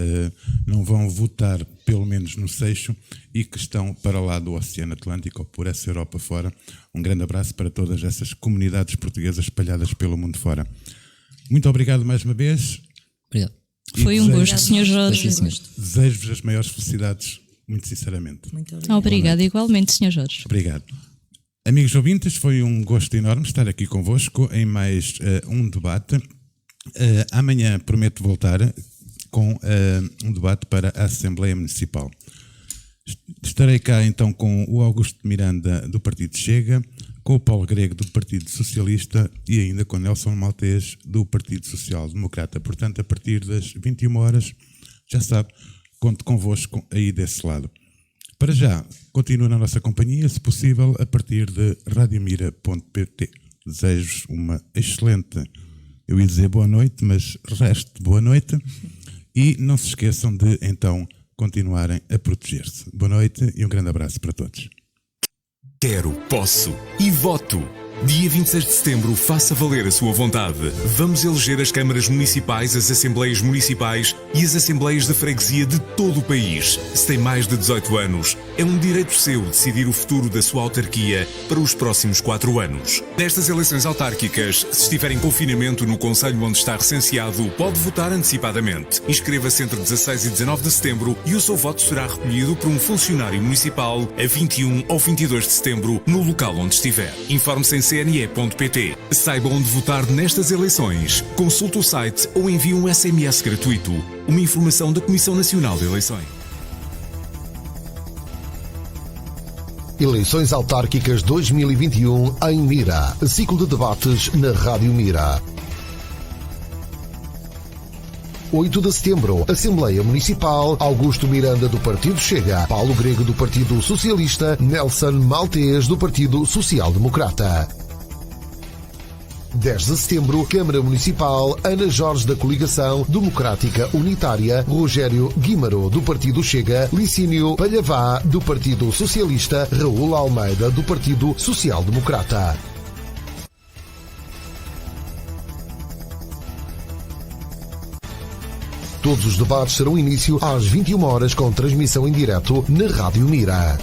não vão votar, pelo menos no Seixo, e que estão para lá do Oceano Atlântico ou por essa Europa fora. Um grande abraço para todas essas comunidades portuguesas espalhadas pelo mundo fora. Muito obrigado mais uma vez. Obrigado. Foi um gosto, Sr. Jorge. Desejo-vos as maiores felicidades, muito sinceramente. Muito obrigado. Obrigado, igualmente, Sr. Jorge. Obrigado. Amigos ouvintes, foi um gosto enorme estar aqui convosco em mais um debate. Amanhã prometo voltar com um debate para a Assembleia Municipal. Estarei cá então com o Augusto Miranda do Partido Chega, com o Paulo Grego do Partido Socialista e ainda com Nelson Maltês do Partido Social Democrata. Portanto, a partir das 21 horas, já sabe, conto convosco aí desse lado. Para já, continue na nossa companhia, se possível, a partir de radiomira.pt. Desejo-vos uma excelente, eu ia dizer boa noite, mas resto de boa noite. E não se esqueçam de, então, continuarem a proteger-se. Boa noite e um grande abraço para todos. Quero, posso e voto. Dia 26 de setembro, faça valer a sua vontade. Vamos eleger as câmaras municipais, as assembleias municipais e as assembleias de freguesia de todo o país. Se tem mais de 18 anos, é um direito seu decidir o futuro da sua autarquia para os próximos 4 anos. Nestas eleições autárquicas, se estiver em confinamento no concelho onde está recenseado, pode votar antecipadamente. Inscreva-se entre 16 e 19 de setembro e o seu voto será recolhido por um funcionário municipal a 21 ou 22 de setembro no local onde estiver. Informe-se em cne.pt. Saiba onde votar nestas eleições. Consulte o site ou envie um SMS gratuito. Uma informação da Comissão Nacional de Eleições. Eleições Autárquicas 2021 em Mira. Ciclo de debates na Rádio Mira. 8 de setembro, Assembleia Municipal, Augusto Miranda do Partido Chega, Paulo Grego do Partido Socialista, Nelson Maltês do Partido Social Democrata. 10 de setembro, Câmara Municipal, Ana Jorge da Coligação Democrática Unitária, Rogério Guimaro do Partido Chega, Licínio Palhavá do Partido Socialista, Raul Almeida do Partido Social Democrata. Todos os debates serão início às 21 horas com transmissão em direto na Rádio Mira.